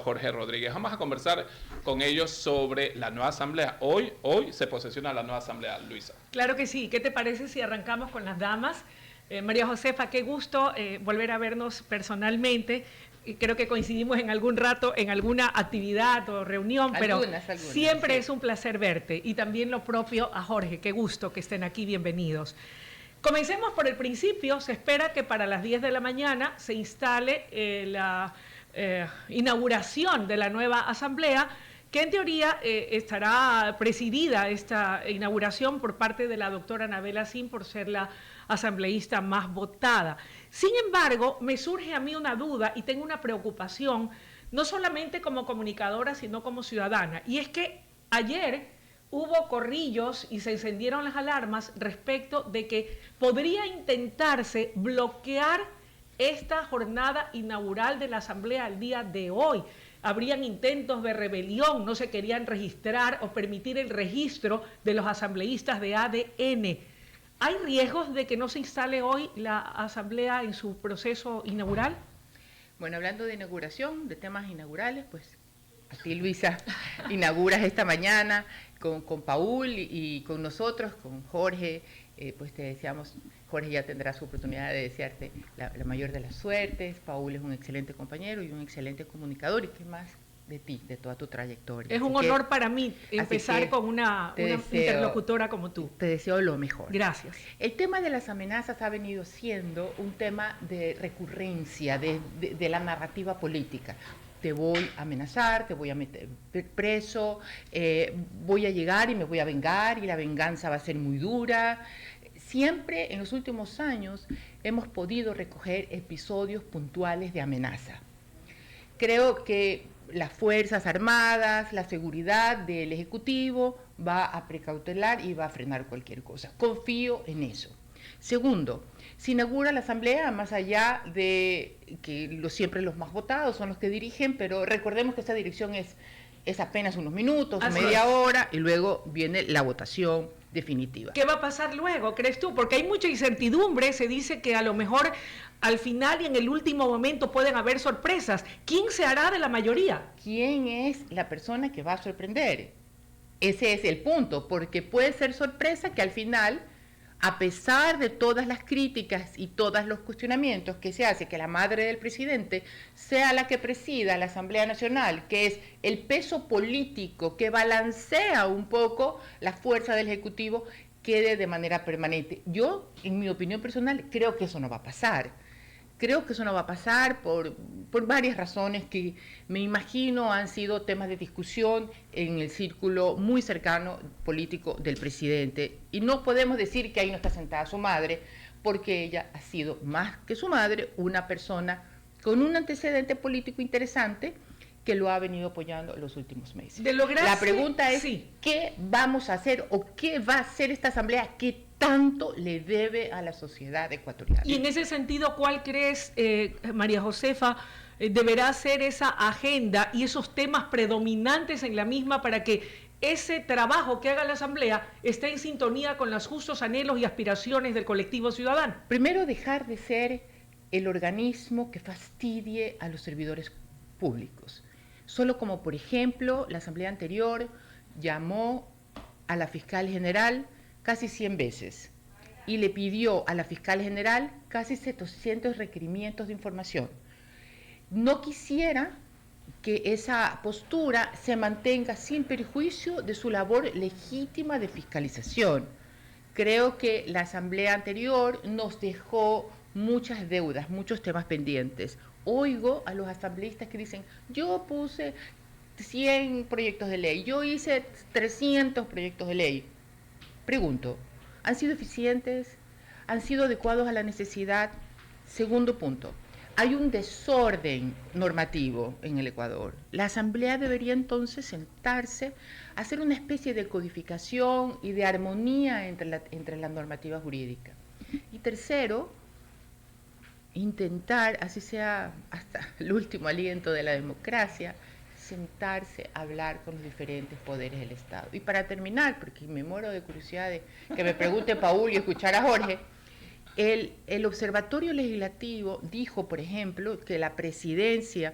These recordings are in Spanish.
Jorge Rodríguez. Vamos a conversar con ellos sobre la nueva asamblea. Hoy se posesiona la nueva asamblea, Luisa. Claro que sí. ¿Qué te parece si arrancamos con las damas? María Josefa, qué gusto volver a vernos personalmente. Creo que coincidimos en algún rato, en alguna actividad o reunión, pero siempre sí. Es un placer verte. Y también lo propio a Jorge, qué gusto que estén aquí, bienvenidos. Comencemos por el principio. Se espera que para las 10 de la mañana se instale la inauguración de la nueva asamblea, que en teoría estará presidida esta inauguración por parte de la doctora Anabel Asín por ser la asambleísta más votada. Sin embargo, me surge a mí una duda y tengo una preocupación, no solamente como comunicadora, sino como ciudadana, y es que ayer hubo corrillos y se encendieron las alarmas respecto de que podría intentarse bloquear esta jornada inaugural de la asamblea al día de hoy. Habrían intentos de rebelión, no se querían registrar o permitir el registro de los asambleístas de ADN. ¿Hay riesgos de que no se instale hoy la asamblea en su proceso inaugural? Bueno, hablando de inauguración, de temas inaugurales, pues a ti, Luisa, inauguras esta mañana con Paul y con nosotros, con Jorge. Pues te deseamos, Jorge ya tendrá su oportunidad de desearte la mayor de las suertes. Paul es un excelente compañero y un excelente comunicador, y qué más de ti, de toda tu trayectoria. Es un honor para mí empezar con una interlocutora como tú. Te deseo lo mejor. Gracias. El tema de las amenazas ha venido siendo un tema de recurrencia de la narrativa política. Te voy a amenazar, te voy a meter preso, voy a llegar y me voy a vengar, y la venganza va a ser muy dura. Siempre en los últimos años hemos podido recoger episodios puntuales de amenaza. Creo que las Fuerzas Armadas, la seguridad del Ejecutivo va a precautelar y va a frenar cualquier cosa. Confío en eso. Segundo, se inaugura la asamblea, más allá de que siempre los más votados son los que dirigen, pero recordemos que esta dirección es apenas unos minutos, media hora, y luego viene la votación definitiva. ¿Qué va a pasar luego, crees tú? Porque hay mucha incertidumbre, se dice que a lo mejor al final y en el último momento pueden haber sorpresas. ¿Quién se hará de la mayoría? ¿Quién es la persona que va a sorprender? Ese es el punto, porque puede ser sorpresa que al final, a pesar de todas las críticas y todos los cuestionamientos que se hace, que la madre del presidente sea la que presida la Asamblea Nacional, que es el peso político que balancea un poco la fuerza del Ejecutivo, quede de manera permanente. Yo, en mi opinión personal, creo que eso no va a pasar. Creo que eso no va a pasar por varias razones que me imagino han sido temas de discusión en el círculo muy cercano político del presidente. Y no podemos decir que ahí no está sentada su madre, porque ella ha sido más que su madre, una persona con un antecedente político interesante que lo ha venido apoyando los últimos meses. La pregunta es, sí, ¿qué vamos a hacer o qué va a hacer esta asamblea? ¿Qué tanto le debe a la sociedad ecuatoriana? Y en ese sentido, ¿cuál crees, María Josefa, deberá ser esa agenda y esos temas predominantes en la misma para que ese trabajo que haga la asamblea esté en sintonía con los justos anhelos y aspiraciones del colectivo ciudadano? Primero, dejar de ser el organismo que fastidie a los servidores públicos. Solo como, por ejemplo, la asamblea anterior llamó a la fiscal general casi 100 veces y le pidió a la fiscal general casi 700 requerimientos de información. No quisiera que esa postura se mantenga sin perjuicio de su labor legítima de fiscalización. Creo que la asamblea anterior nos dejó muchas deudas, muchos temas pendientes. Oigo a los asambleístas que dicen, yo puse 100 proyectos de ley, yo hice 300 proyectos de ley. Pregunto, ¿han sido eficientes? ¿Han sido adecuados a la necesidad? Segundo punto, hay un desorden normativo en el Ecuador. La Asamblea debería entonces sentarse a hacer una especie de codificación y de armonía entre la normativa jurídica. Y tercero, intentar, así sea hasta el último aliento de la democracia, sentarse a hablar con los diferentes poderes del Estado. Y para terminar, porque me muero de curiosidad de que me pregunte Paul y escuchar a Jorge, el Observatorio Legislativo dijo, por ejemplo, que la presidencia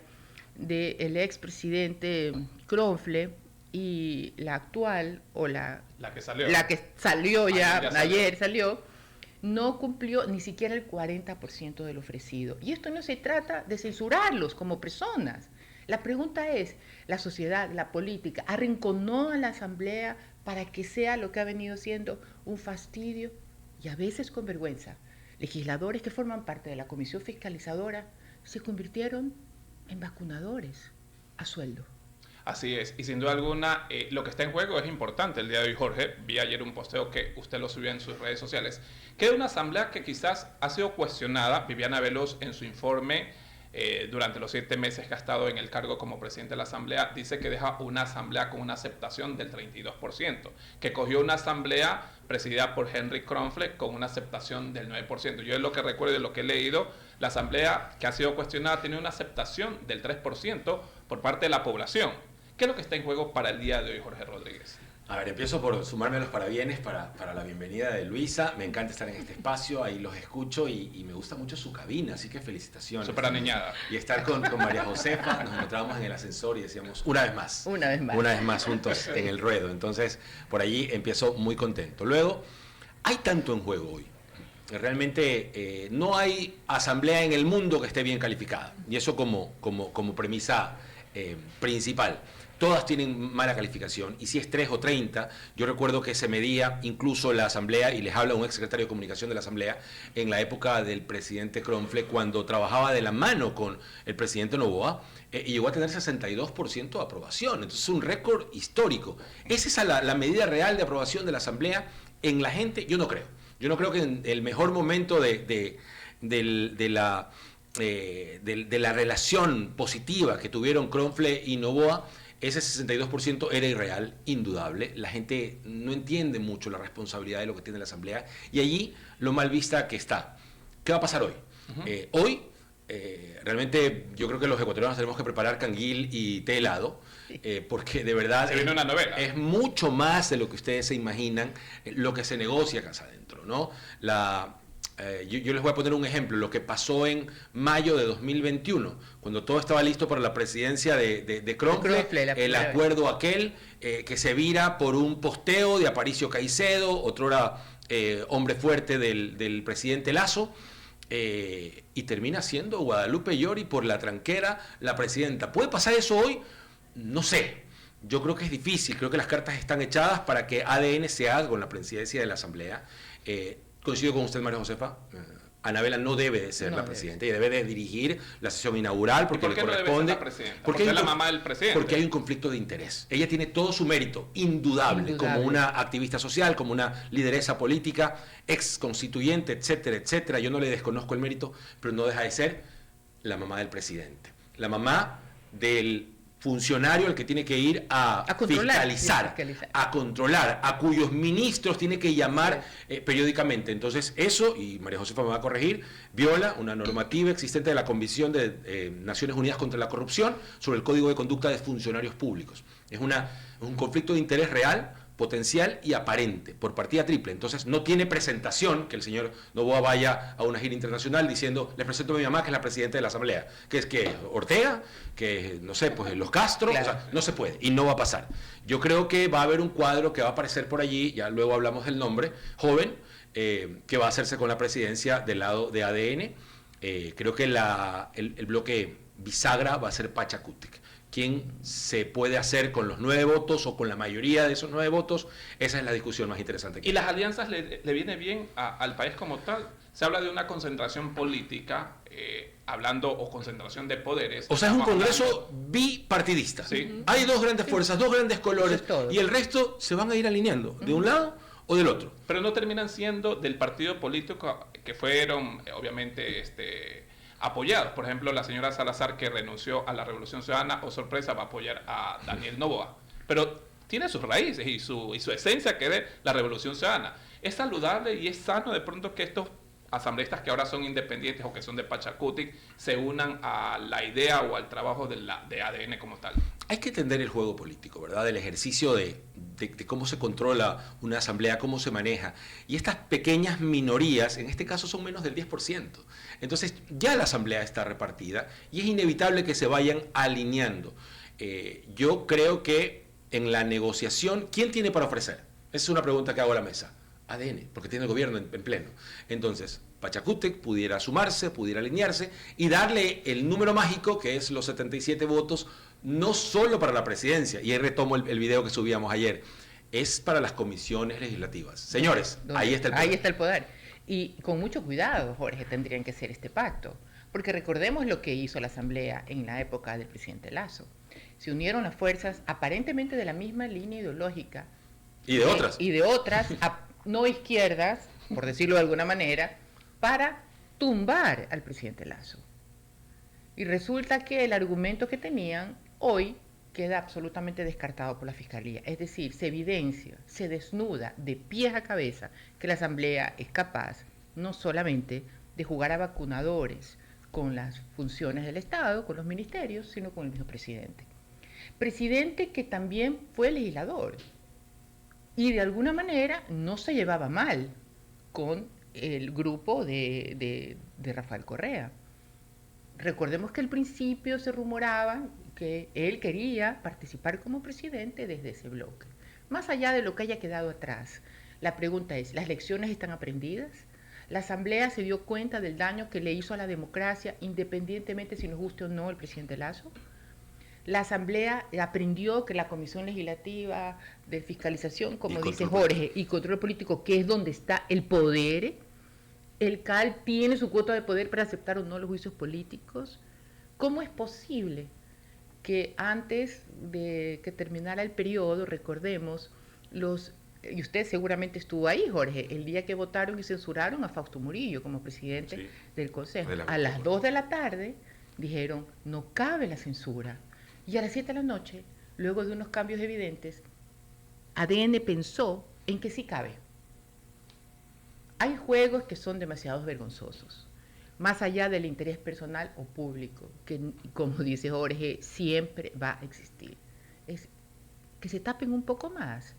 del expresidente Kronfle y la actual, o La que salió. la que salió ayer salió. salió, no cumplió ni siquiera el 40% del ofrecido. Y esto no se trata de censurarlos como personas. La pregunta es, la sociedad, la política, arrinconó a la Asamblea para que sea lo que ha venido siendo un fastidio y a veces con vergüenza. Legisladores que forman parte de la Comisión Fiscalizadora se convirtieron en vacunadores a sueldo. Así es, y sin duda alguna lo que está en juego es importante el día de hoy, Jorge. Vi ayer un posteo que usted lo subió en sus redes sociales. Queda una asamblea que quizás ha sido cuestionada. Viviana Veloz, en su informe, durante los 7 meses que ha estado en el cargo como presidente de la asamblea, dice que deja una asamblea con una aceptación del 32%, que cogió una asamblea presidida por Henry Kronfle con una aceptación del 9%. Yo es lo que recuerdo de lo que he leído. La asamblea que ha sido cuestionada tiene una aceptación del 3% por parte de la población. ¿Qué es lo que está en juego para el día de hoy, Jorge Rodríguez? A ver, empiezo por sumarme a los parabienes para la bienvenida de Luisa. Me encanta estar en este espacio, ahí los escucho y me gusta mucho su cabina, así que felicitaciones. Súper aniñada. Y estar con María Josefa, nos encontrábamos en el ascensor y decíamos, una vez más juntos en el ruedo. Entonces, por allí empiezo muy contento. Luego, hay tanto en juego hoy. Realmente no hay asamblea en el mundo que esté bien calificada. Y eso como premisa principal. Todas tienen mala calificación, y si es 3 o 30, yo recuerdo que se medía incluso la asamblea, y les habla un ex secretario de comunicación de la asamblea, en la época del presidente Kronfle, cuando trabajaba de la mano con el presidente Noboa, y llegó a tener 62% de aprobación. Entonces es un récord histórico. ¿Es esa la medida real de aprobación de la asamblea en la gente? Yo no creo. Yo no creo que en el mejor momento de la relación positiva que tuvieron Kronfle y Noboa, ese 62% era irreal, indudable. La gente no entiende mucho la responsabilidad de lo que tiene la Asamblea y allí lo mal vista que está. ¿Qué va a pasar hoy? Hoy, realmente, yo creo que los ecuatorianos tenemos que preparar canguil y té helado, porque de verdad se viene una novela. Es mucho más de lo que ustedes se imaginan, lo que se negocia acá adentro, ¿no? Yo les voy a poner un ejemplo, lo que pasó en mayo de 2021, cuando todo estaba listo para la presidencia de Kronfle, el acuerdo aquel que se vira por un posteo de Aparicio Caicedo, otro era hombre fuerte del presidente Lasso, y termina siendo Guadalupe Llori por la tranquera la presidenta. ¿Puede pasar eso hoy? No sé. Yo creo que es difícil, creo que las cartas están echadas para que ADN se haga con la presidencia de la Asamblea. Coincido con usted, María Josefa. Anabela no debe de ser la presidenta, y debe de dirigir la sesión inaugural porque le corresponde. Porque es la mamá del presidente. Porque hay un conflicto de interés. Ella tiene todo su mérito, indudable, como una activista social, como una lideresa política, ex constituyente, etcétera, etcétera. Yo no le desconozco el mérito, pero no deja de ser la mamá del presidente, la mamá del funcionario al que tiene que ir a fiscalizar, a controlar, a cuyos ministros tiene que llamar periódicamente. Entonces eso, y María Josefa me va a corregir, viola una normativa existente de la Convención de Naciones Unidas contra la Corrupción sobre el Código de Conducta de Funcionarios Públicos. Es un conflicto de interés real, potencial y aparente, por partida triple. Entonces no tiene presentación que el señor Noboa vaya a una gira internacional diciendo, les presento a mi mamá, que es la presidenta de la Asamblea, que es que Ortega, que no sé, pues los Castro, claro. O sea, no se puede y no va a pasar. Yo creo que va a haber un cuadro que va a aparecer por allí, ya luego hablamos del nombre, joven, que va a hacerse con la presidencia del lado de ADN. Creo que el bloque bisagra va a ser Pachacutic. ¿Quién se puede hacer con los 9 votos o con la mayoría de esos 9 votos? Esa es la discusión más interesante. ¿Y las alianzas le viene bien al país como tal? Se habla de una concentración política, o concentración de poderes. O sea, es un congreso bipartidista. ¿Sí? Hay 2 grandes fuerzas, 2 grandes colores, y el resto se van a ir alineando, de un lado o del otro. Pero no terminan siendo del partido político que fueron, obviamente, apoyados. Por ejemplo, la señora Salazar, que renunció a la Revolución Ciudadana, sorpresa, va a apoyar a Daniel Noboa. Pero tiene sus raíces y su esencia, que es la Revolución Ciudadana. Es saludable y es sano de pronto que estos asambleístas que ahora son independientes o que son de Pachacutic se unan a la idea o al trabajo de ADN como tal. Hay que entender el juego político, ¿verdad? El ejercicio de de cómo se controla una asamblea, cómo se maneja. Y estas pequeñas minorías, en este caso son menos del 10%. Entonces ya la asamblea está repartida y es inevitable que se vayan alineando. Yo creo que en la negociación, ¿quién tiene para ofrecer? Esa es una pregunta que hago a la mesa. ADN, porque tiene el gobierno en pleno. Entonces, Pachacútec pudiera sumarse, pudiera alinearse y darle el número mágico, que es los 77 votos, no solo para la presidencia, y ahí retomo el video que subíamos ayer, es para las comisiones legislativas. Señores, ahí está el poder. Ahí está el poder. Y con mucho cuidado, Jorge, tendrían que hacer este pacto, porque recordemos lo que hizo la Asamblea en la época del presidente Lasso. Se unieron las fuerzas aparentemente de la misma línea ideológica. Y de otras. Y de otras, no izquierdas, por decirlo de alguna manera, para tumbar al presidente Lasso. Y resulta que el argumento que tenían hoy queda absolutamente descartado por la Fiscalía. Es decir, se evidencia, se desnuda de pies a cabeza que la Asamblea es capaz no solamente de jugar a vacunadores con las funciones del Estado, con los ministerios, sino con el mismo presidente. Presidente que también fue legislador y de alguna manera no se llevaba mal con el grupo de Rafael Correa. Recordemos que al principio se rumoraba que él quería participar como presidente desde ese bloque. Más allá de lo que haya quedado atrás, la pregunta es, ¿las lecciones están aprendidas? ¿La Asamblea se dio cuenta del daño que le hizo a la democracia, independientemente si nos guste o no el presidente Lasso? La Asamblea aprendió que la Comisión Legislativa de Fiscalización, como dice Jorge, y Control Político, que es donde está el poder, el CAL tiene su cuota de poder para aceptar o no los juicios políticos. ¿Cómo es posible que antes de que terminara el periodo, recordemos, y usted seguramente estuvo ahí, Jorge, el día que votaron y censuraron a Fausto Murillo como presidente del Consejo, a las 2 de la tarde dijeron, no cabe la censura. Y a las 7 de la noche, luego de unos cambios evidentes, ADN pensó en que sí cabe. Hay juegos que son demasiado vergonzosos, más allá del interés personal o público, que, como dice Jorge, siempre va a existir. Es que se tapen un poco más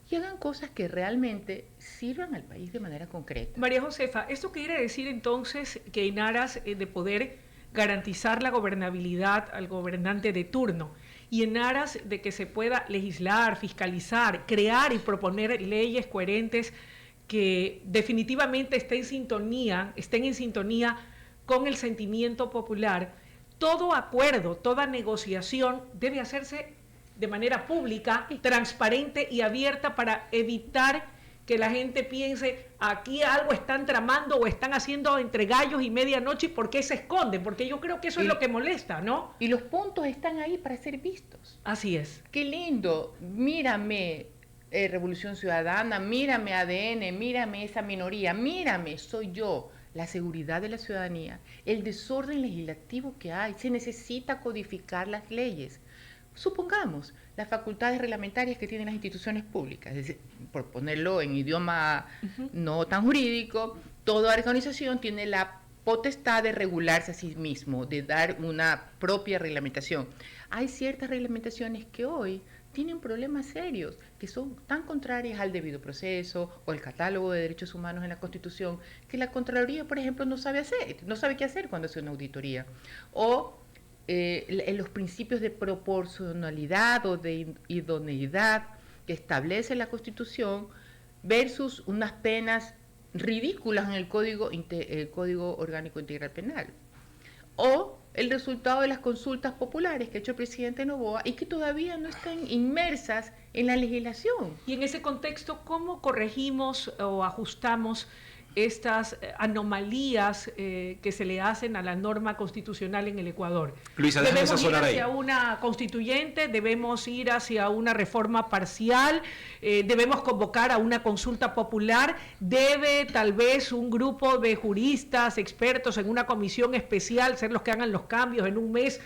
y hagan cosas que realmente sirvan al país de manera concreta. María Josefa, ¿esto quiere decir entonces que en aras de poder garantizar la gobernabilidad al gobernante de turno y en aras de que se pueda legislar, fiscalizar, crear y proponer leyes coherentes que definitivamente estén en sintonía con el sentimiento popular, todo acuerdo, toda negociación debe hacerse de manera pública, transparente y abierta para evitar que la gente piense, aquí algo están tramando o están haciendo entre gallos y medianoche, ¿y por qué se esconden? Porque yo creo que eso es lo que molesta, ¿no? Y los puntos están ahí para ser vistos. Así es. Qué lindo, mírame Revolución Ciudadana, mírame ADN, mírame esa minoría, mírame, soy yo. La seguridad de la ciudadanía, el desorden legislativo que hay, se necesita codificar las leyes. Supongamos las facultades reglamentarias que tienen las instituciones públicas, es decir, por ponerlo en idioma no tan jurídico, toda organización tiene la potestad de regularse a sí mismo, de dar una propia reglamentación. Hay ciertas reglamentaciones que hoy tienen problemas serios, que son tan contrarias al debido proceso o al catálogo de derechos humanos en la Constitución, que la Contraloría, por ejemplo, no sabe qué hacer cuando hace una auditoría. O en los principios de proporcionalidad o de idoneidad que establece la Constitución versus unas penas ridículas en el Código Orgánico Integral Penal. O el resultado de las consultas populares que ha hecho el presidente Noboa y que todavía no están inmersas en la legislación. Y en ese contexto, ¿cómo corregimos o ajustamos estas anomalías que se le hacen a la norma constitucional en el Ecuador? Luisa, déjame ¿Debemos ir hacia ahí una constituyente? ¿Debemos ir hacia una reforma parcial? ¿Debemos convocar a una consulta popular? ¿Debe tal vez un grupo de juristas, expertos en una comisión especial ser los que hagan los cambios en un mes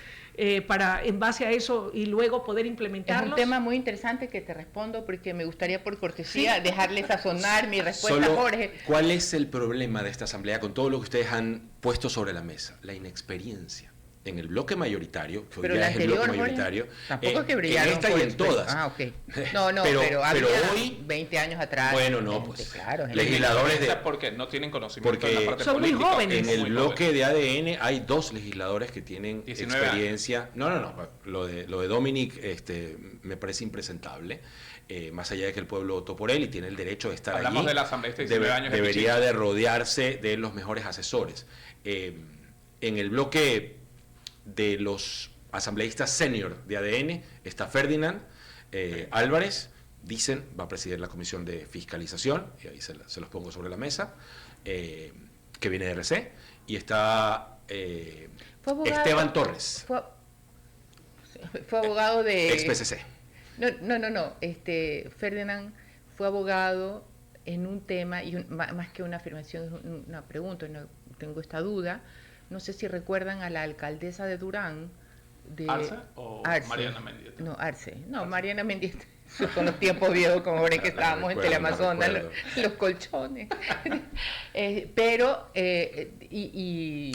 para en base a eso y luego poder implementarlos? Es un tema muy interesante que te respondo porque me gustaría por cortesía dejarle sazonar mi respuesta, Jorge. ¿Cuál es el problema de esta asamblea con todo lo que ustedes han puesto sobre la mesa? La inexperiencia. en el bloque mayoritario, que hoy Pero ya la es el bloque anterior, mayoritario, tampoco es que brillaron en esta por y en eso. todas. Ah, ok. No, pero había hoy, 20 años atrás. bueno, no, gente, pues, claro, gente. legisladores de... Porque no tienen conocimiento Porque en la parte son muy política. jóvenes. En el Muy bloque jóvenes. de ADN hay 2 legisladores que tienen 19 experiencia. No. Lo de Dominic me parece impresentable. Más allá de que el pueblo votó por él y tiene el derecho de estar Hablamos allí. del asambleísta de 19 años de debería Pichín. de rodearse de los mejores asesores. En el bloque de los asambleístas senior de ADN está Ferdinand Álvarez, dicen, va a presidir la comisión de fiscalización, y ahí se los pongo sobre la mesa, que viene de RC, y está Fue abogado- Esteban Torres, Fue abogado de... ex-PCC. No. Ferdinand fue abogado en un tema, y más que una afirmación, es una pregunta, no tengo esta duda. No sé si recuerdan a la alcaldesa de Durán. ¿Arce o Mariana Mendieta? No, Arce. No, Mariana Mendieta. Con los tiempos viejos, como ven que estábamos en Teleamazonas, los colchones.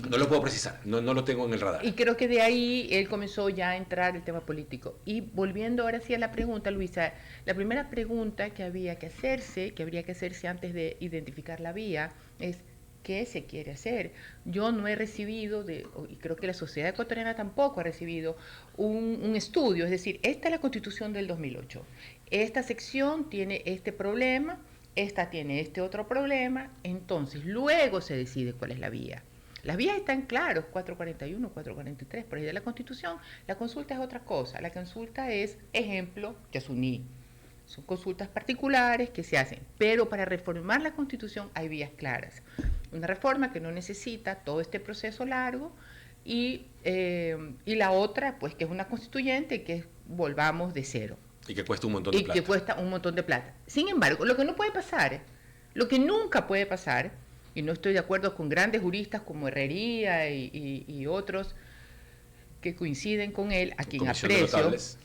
No lo puedo precisar, no lo tengo en el radar. Y creo que de ahí él comenzó ya a entrar el tema político. Y volviendo ahora sí a la pregunta, Luisa, la primera pregunta que habría que hacerse antes de identificar la vía, es ¿qué se quiere hacer? Yo no he recibido, y creo que la sociedad ecuatoriana tampoco ha recibido, un estudio, es decir, esta es la Constitución del 2008, esta sección tiene este problema, esta tiene este otro problema, entonces luego se decide cuál es la vía. Las vías están claras, 441, 443, por ahí de la Constitución. La consulta es otra cosa. La consulta es, ejemplo, Yasuní. Son consultas particulares que se hacen, pero para reformar la Constitución hay vías claras. Una reforma que no necesita todo este proceso largo y la otra, pues que es una constituyente, que volvamos de cero. Y que cuesta un montón de Y plata. que cuesta un montón de plata. Sin embargo, lo que no puede pasar, lo que nunca puede pasar, y no estoy de acuerdo con grandes juristas como Herrería y otros que coinciden con él, a quien Comisión de aprecio, Notables.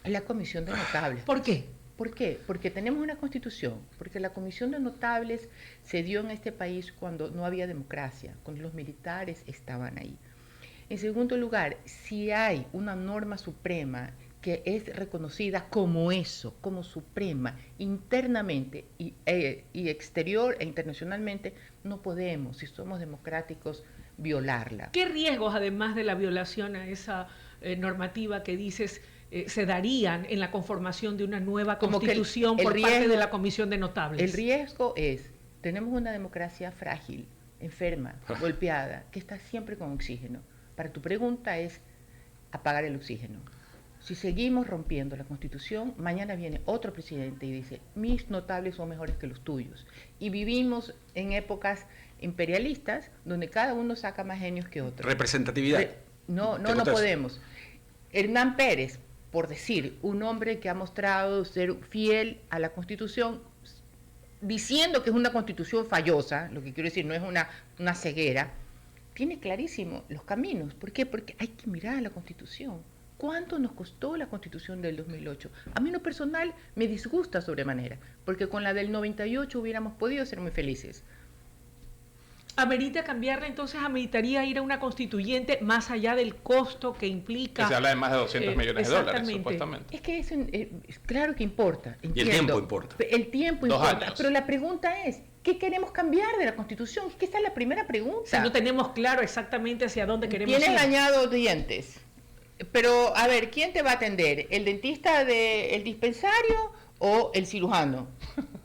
es la Comisión de Notables. ¿Por qué? ¿Por qué? Porque tenemos una constitución, porque la Comisión de Notables se dio en este país cuando no había democracia, cuando los militares estaban ahí. En segundo lugar, si hay una norma suprema que es reconocida como eso, como suprema, internamente y exterior e internacionalmente, no podemos, si somos democráticos, violarla. ¿Qué riesgos, además de la violación a esa normativa que dices, se darían en la conformación de una nueva Como que constitución el por parte riesgo- de la Comisión de Notables? El riesgo es, tenemos una democracia frágil, enferma, golpeada, que está siempre con oxígeno. Para tu pregunta es apagar el oxígeno. Si seguimos rompiendo la Constitución, mañana viene otro presidente y dice, mis notables son mejores que los tuyos. Y vivimos en épocas imperialistas donde cada uno saca más genios que otro. Representatividad. No ¿Te gusta eso? podemos. Hernán Pérez, por decir, un hombre que ha mostrado ser fiel a la Constitución, diciendo que es una Constitución fallosa, lo que quiero decir no es una ceguera, tiene clarísimo los caminos. ¿Por qué? Porque hay que mirar a la Constitución. ¿Cuánto nos costó la Constitución del 2008? A mí en lo personal me disgusta sobremanera, porque con la del 98 hubiéramos podido ser muy felices. ¿Amerita cambiarla? Entonces, ¿ameritaría ir a una constituyente más allá del costo que implica? Que se habla de más de 200 millones de dólares, exactamente. supuestamente. Es que eso, claro que importa. Y el entiendo. tiempo importa. El tiempo 2 importa. años. Pero la pregunta es, ¿qué queremos cambiar de la Constitución? Es que esa es la primera pregunta. Si no tenemos claro exactamente hacia dónde queremos Tienes ir. dañados dientes. Pero, a ver, ¿quién te va a atender? ¿El dentista del dispensario o el cirujano?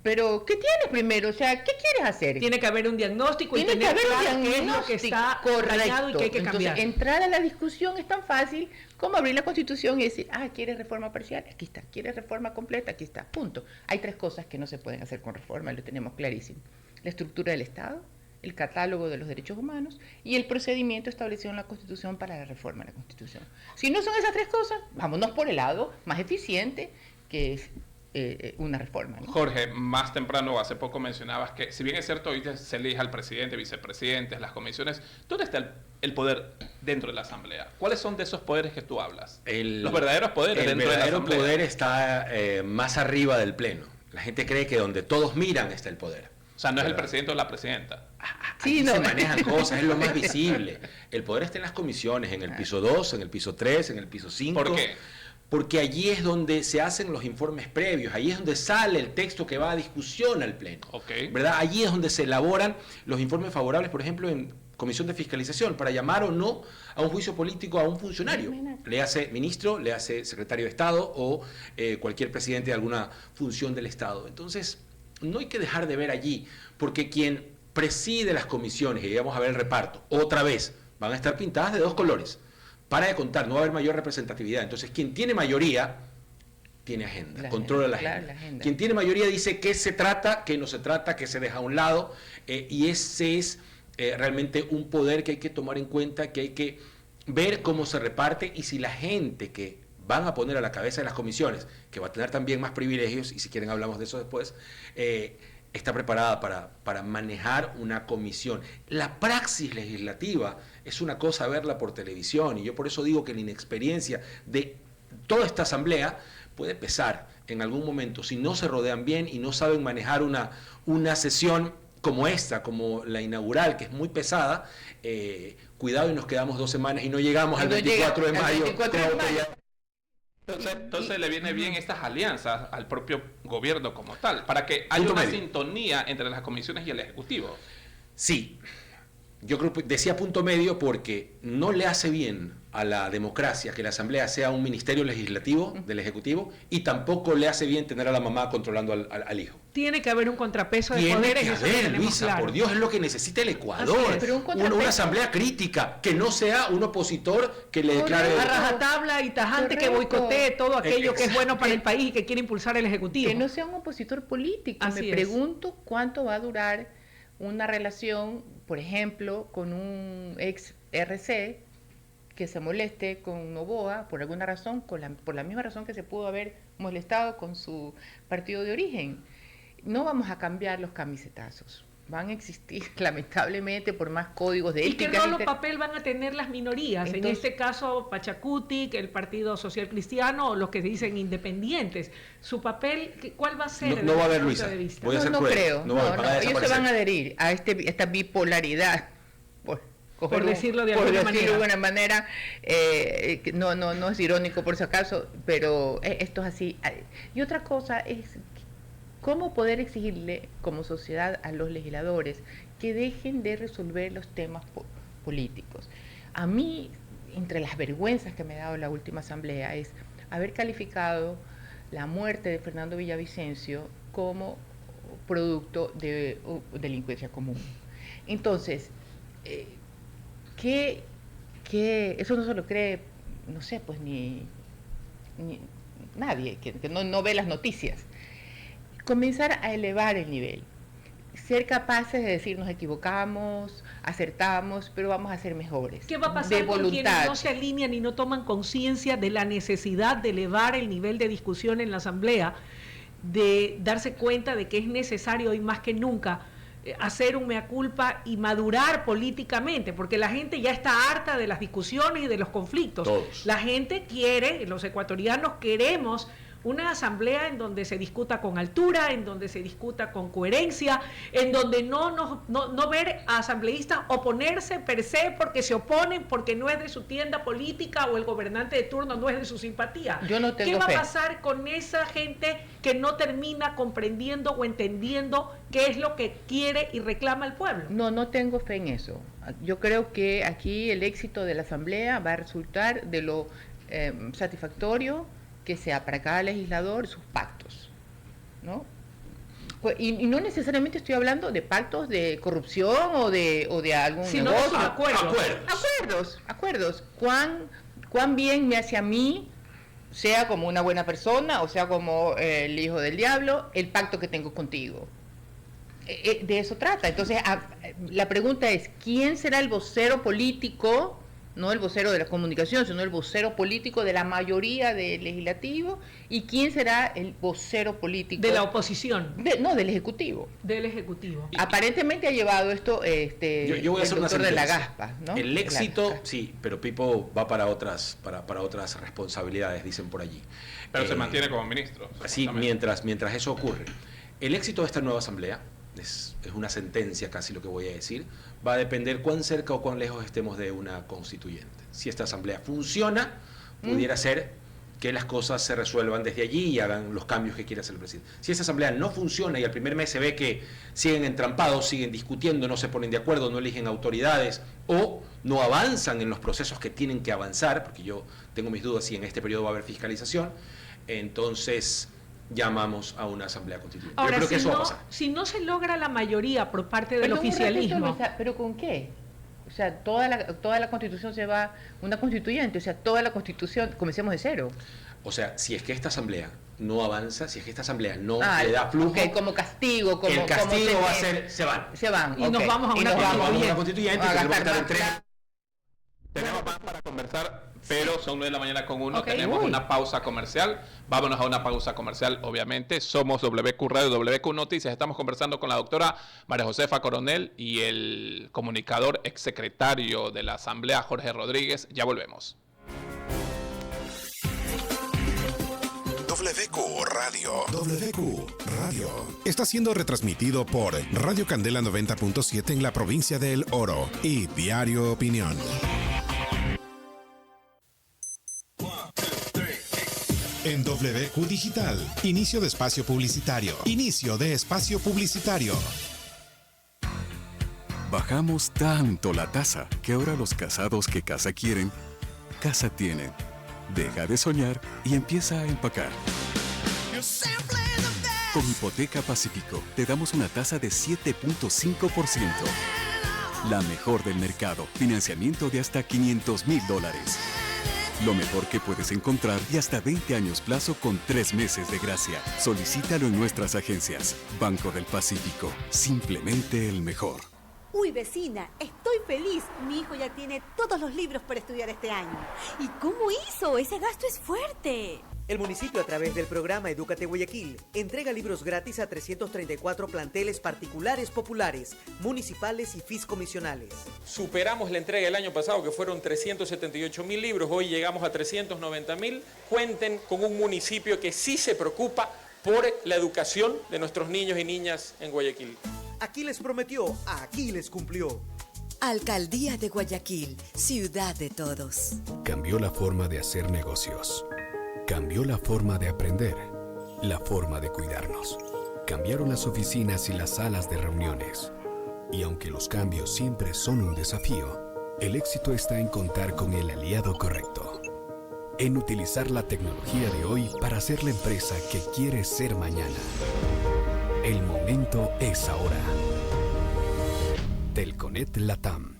Pero, ¿qué tienes primero? O sea, ¿qué quieres hacer? Tiene que haber un diagnóstico y Tiene que tener haber claro un qué es lo que diagnóstico está correcto. dañado y que hay que Entonces, cambiar. entrar a la discusión es tan fácil como abrir la Constitución y decir, ¿quieres reforma parcial? Aquí está. ¿Quieres reforma completa? Aquí está. Punto. Hay 3 cosas que no se pueden hacer con reforma, lo tenemos clarísimo. La estructura del Estado, el catálogo de los derechos humanos y el procedimiento establecido en la Constitución para la reforma de la Constitución. Si no son esas 3 cosas, vámonos por el lado más eficiente, que es una reforma, ¿no? Jorge, más temprano, hace poco mencionabas que, si bien es cierto, hoy se elige al presidente, vicepresidentes, las comisiones, ¿dónde está el poder dentro de la Asamblea? ¿Cuáles son de esos poderes que tú hablas? Los verdaderos poderes El dentro de la verdadero Asamblea. poder está más arriba del Pleno. La gente cree que donde todos miran está el poder. O sea, no es el ¿Verdad? presidente o la presidenta. Sí, aquí no. se manejan cosas, es lo más visible. El poder está en las comisiones, en el piso 2, en el piso 3, en el piso 5. ¿Por qué? Porque allí es donde se hacen los informes previos, allí es donde sale el texto que va a discusión al Pleno. Ok. ¿Verdad? Allí es donde se elaboran los informes favorables, por ejemplo, en comisión de fiscalización, para llamar o no a un juicio político a un funcionario. Le hace ministro, le hace secretario de Estado o cualquier presidente de alguna función del Estado. Entonces, no hay que dejar de ver allí, porque quien preside las comisiones, y vamos a ver el reparto, otra vez, van a estar pintadas de dos colores. Para de contar, no va a haber mayor representatividad. Entonces, quien tiene mayoría, tiene agenda, controla la agenda. La agenda. Quien tiene mayoría dice qué se trata, qué no se trata, qué se deja a un lado, y ese es realmente un poder que hay que tomar en cuenta, que hay que ver cómo se reparte, y si la gente que van a poner a la cabeza de las comisiones, que va a tener también más privilegios, y si quieren hablamos de eso después, está preparada para manejar una comisión. La praxis legislativa es una cosa verla por televisión, y yo por eso digo que la inexperiencia de toda esta asamblea puede pesar en algún momento si no se rodean bien y no saben manejar una sesión como esta, como la inaugural, que es muy pesada. Cuidado y nos quedamos 2 semanas y no llegamos al 24 de mayo. Entonces le viene bien estas alianzas al propio gobierno como tal, para que haya una sintonía entre las comisiones y el Ejecutivo. Sí, yo creo que decía punto medio porque no le hace bien a la democracia que la Asamblea sea un ministerio legislativo del Ejecutivo, y tampoco le hace bien tener a la mamá controlando al hijo. Tiene que haber un contrapeso de Tiene poderes. que eso lo haber, tenemos Luisa, claro. por Dios, es lo que necesita el Ecuador. Así es. Pero Una asamblea crítica, que no sea un opositor que le declare... A rajatabla y tajante, que boicotee todo aquello que es bueno para el país y que quiere impulsar el Ejecutivo. Que no sea un opositor político. Así Me es. pregunto cuánto va a durar una relación, por ejemplo, con un ex RC que se moleste con Noboa por alguna razón, por la misma razón que se pudo haber molestado con su partido de origen. No vamos a cambiar los camisetazos. Van a existir, lamentablemente, por más códigos de ética. ¿Y qué rol o papel van a tener las minorías? Entonces, en este caso, Pachacutic, el Partido Social Cristiano, o los que se dicen independientes. ¿Su papel cuál va a ser? No va a haber, desde Luisa. tu punto de vista? Voy a ser no cruel. creo. No, van a ellos se desaparecer. van a adherir a esta bipolaridad. Por decirlo de por alguna decirlo de manera. alguna manera, no es irónico por si acaso, pero esto es así. Y otra cosa es cómo poder exigirle como sociedad a los legisladores que dejen de resolver los temas políticos. A mí, entre las vergüenzas que me ha dado la última asamblea, es haber calificado la muerte de Fernando Villavicencio como producto de delincuencia común. Entonces, que eso no se lo cree, no sé, pues ni nadie, que no ve las noticias. Comenzar a elevar el nivel, ser capaces de decir nos equivocamos, acertamos, pero vamos a ser mejores. ¿Qué va a pasar de con voluntad? quienes no se alinean y no toman conciencia de la necesidad de elevar el nivel de discusión en la Asamblea, de darse cuenta de que es necesario hoy más que nunca hacer un mea culpa y madurar políticamente, porque la gente ya está harta de las discusiones y de los conflictos. Todos. La gente quiere, los ecuatorianos queremos una asamblea en donde se discuta con altura, en donde se discuta con coherencia, en donde no ver a asambleístas oponerse per se porque se oponen, porque no es de su tienda política o el gobernante de turno no es de su simpatía. Yo no tengo ¿Qué va fe. a pasar con esa gente que no termina comprendiendo o entendiendo qué es lo que quiere y reclama el pueblo? No tengo fe en eso. Yo creo que aquí el éxito de la asamblea va a resultar de lo satisfactorio que sea para cada legislador sus pactos, ¿no? Y no necesariamente estoy hablando de pactos de corrupción o de algún Sino de sus negocio. Acuerdos. ¿Cuán bien me hace a mí, sea como una buena persona o sea como el hijo del diablo, el pacto que tengo contigo? De eso trata. Entonces, la pregunta es, ¿quién será el vocero político? No el vocero de la comunicación, sino el vocero político de la mayoría del legislativo. ¿Y quién será el vocero político? De la oposición. Del Ejecutivo. Del Ejecutivo. Aparentemente ha llevado esto yo voy a hacer el una doctor de la sentencia. Gaspa, ¿no? El éxito, Gaspa. sí, pero Pipo va para otras responsabilidades, dicen por allí. Pero se mantiene como ministro. Sí, mientras eso ocurre. El éxito de esta nueva asamblea es una sentencia casi lo que voy a decir, va a depender cuán cerca o cuán lejos estemos de una constituyente. Si esta asamblea funciona, pudiera ser que las cosas se resuelvan desde allí y hagan los cambios que quiera hacer el presidente. Si esta asamblea no funciona y al primer mes se ve que siguen entrampados, siguen discutiendo, no se ponen de acuerdo, no eligen autoridades o no avanzan en los procesos que tienen que avanzar, porque yo tengo mis dudas si en este periodo va a haber fiscalización, entonces llamamos a una asamblea constituyente. Ahora, yo creo que eso va a pasar. Si no se logra la mayoría por parte del oficialismo... ¿Pero con qué? O sea, toda la constitución se va una constituyente, o sea, toda la constitución, comencemos de cero. O sea, si es que esta asamblea no avanza, si es que esta asamblea no le da flujo... Okay, como castigo, el castigo va a ser, se van. Se van, y nos vamos a una constituyente. Tenemos más para conversar, pero son 9:01 a.m. Okay. Tenemos una pausa comercial. Vámonos a una pausa comercial, obviamente. Somos WQ Radio, WQ Noticias. Estamos conversando con la doctora María Josefa Coronel y el comunicador exsecretario de la Asamblea, Jorge Rodríguez. Ya volvemos. WQ Radio. WQ Radio. Está siendo retransmitido por Radio Candela 90.7 en la provincia de El Oro y Diario Opinión. En WQ Digital, inicio de espacio publicitario. Inicio de espacio publicitario. Bajamos tanto la tasa que ahora los casados que casa quieren, casa tienen. Deja de soñar y empieza a empacar. Con Hipoteca Pacífico te damos una tasa de 7.5%. La mejor del mercado. Financiamiento de hasta $500,000. Lo mejor que puedes encontrar y hasta 20 años plazo con 3 meses de gracia. Solicítalo en nuestras agencias. Banco del Pacífico. Simplemente el mejor. Uy, vecina, estoy feliz. Mi hijo ya tiene todos los libros para estudiar este año. ¿Y cómo hizo? Ese gasto es fuerte. El municipio, a través del programa Edúcate Guayaquil, entrega libros gratis a 334 planteles particulares populares, municipales y fiscomisionales. Superamos la entrega del año pasado, que fueron 378.000 libros. Hoy llegamos a 390.000. Cuenten con un municipio que sí se preocupa por la educación de nuestros niños y niñas en Guayaquil. Aquí les prometió, aquí les cumplió. Alcaldía de Guayaquil, ciudad de todos. Cambió la forma de hacer negocios. Cambió la forma de aprender. La forma de cuidarnos. Cambiaron las oficinas y las salas de reuniones. Y aunque los cambios siempre son un desafío, el éxito está en contar con el aliado correcto. En utilizar la tecnología de hoy para ser la empresa que quiere ser mañana. El momento es ahora. Telconet Latam.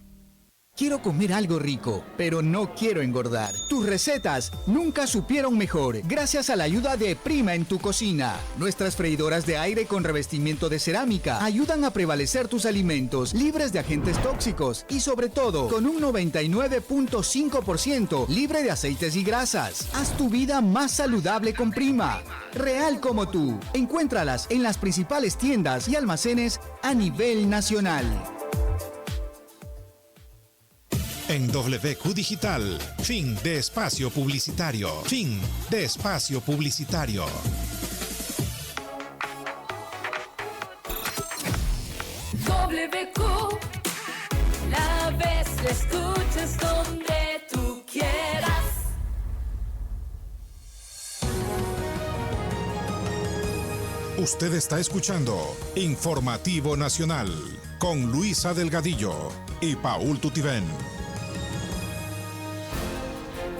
Quiero comer algo rico, pero no quiero engordar. Tus recetas nunca supieron mejor gracias a la ayuda de Prima en tu cocina. Nuestras freidoras de aire con revestimiento de cerámica ayudan a prevalecer tus alimentos libres de agentes tóxicos y sobre todo con un 99.5% libre de aceites y grasas. Haz tu vida más saludable con Prima. Real como tú. Encuéntralas en las principales tiendas y almacenes a nivel nacional. En WQ Digital, fin de espacio publicitario. Fin de espacio publicitario. WQ, la ves, la escuchas donde tú quieras. Usted está escuchando Informativo Nacional con Luisa Delgadillo y Paul Tutibén.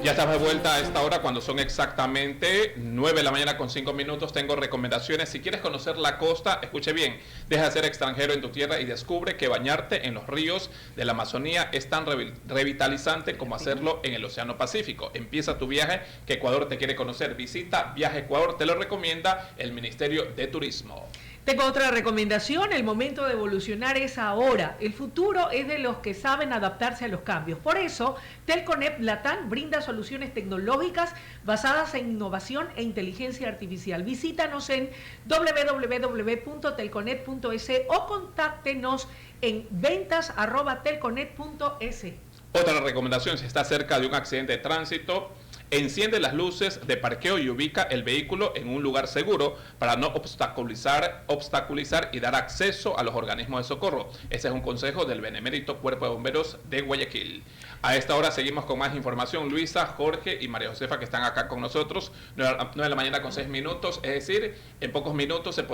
Ya estamos de vuelta a esta hora cuando son exactamente 9:05 a.m. Tengo recomendaciones. Si quieres conocer la costa, escuche bien. Deja de ser extranjero en tu tierra y descubre que bañarte en los ríos de la Amazonía es tan revitalizante como hacerlo en el Océano Pacífico. Empieza tu viaje que Ecuador te quiere conocer. Visita Viaje Ecuador. Te lo recomienda el Ministerio de Turismo. Tengo otra recomendación, el momento de evolucionar es ahora. El futuro es de los que saben adaptarse a los cambios. Por eso, Telconet Latam brinda soluciones tecnológicas basadas en innovación e inteligencia artificial. Visítanos en www.telconet.es o contáctenos en ventas@telconet.es. Otra recomendación, si está cerca de un accidente de tránsito, enciende las luces de parqueo y ubica el vehículo en un lugar seguro para no obstaculizar y dar acceso a los organismos de socorro. Ese es un consejo del Benemérito Cuerpo de Bomberos de Guayaquil. A esta hora seguimos con más información. Luisa, Jorge y María Josefa, que están acá con nosotros, 9 de la mañana con 6 minutos, es decir, en pocos minutos se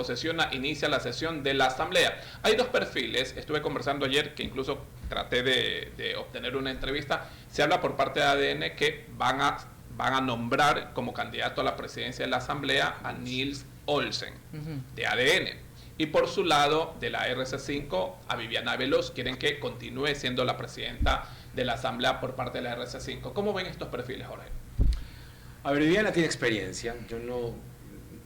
inicia la sesión de la Asamblea. Hay dos perfiles, estuve conversando ayer, que incluso traté de obtener una entrevista. Se habla por parte de ADN que van a nombrar como candidato a la presidencia de la Asamblea a Nils Olsen, de ADN. Y por su lado, de la RC5, a Viviana Veloz, quieren que continúe siendo la presidenta de la Asamblea por parte de la RC5. ¿Cómo ven estos perfiles, Jorge? A ver, Viviana tiene experiencia. Yo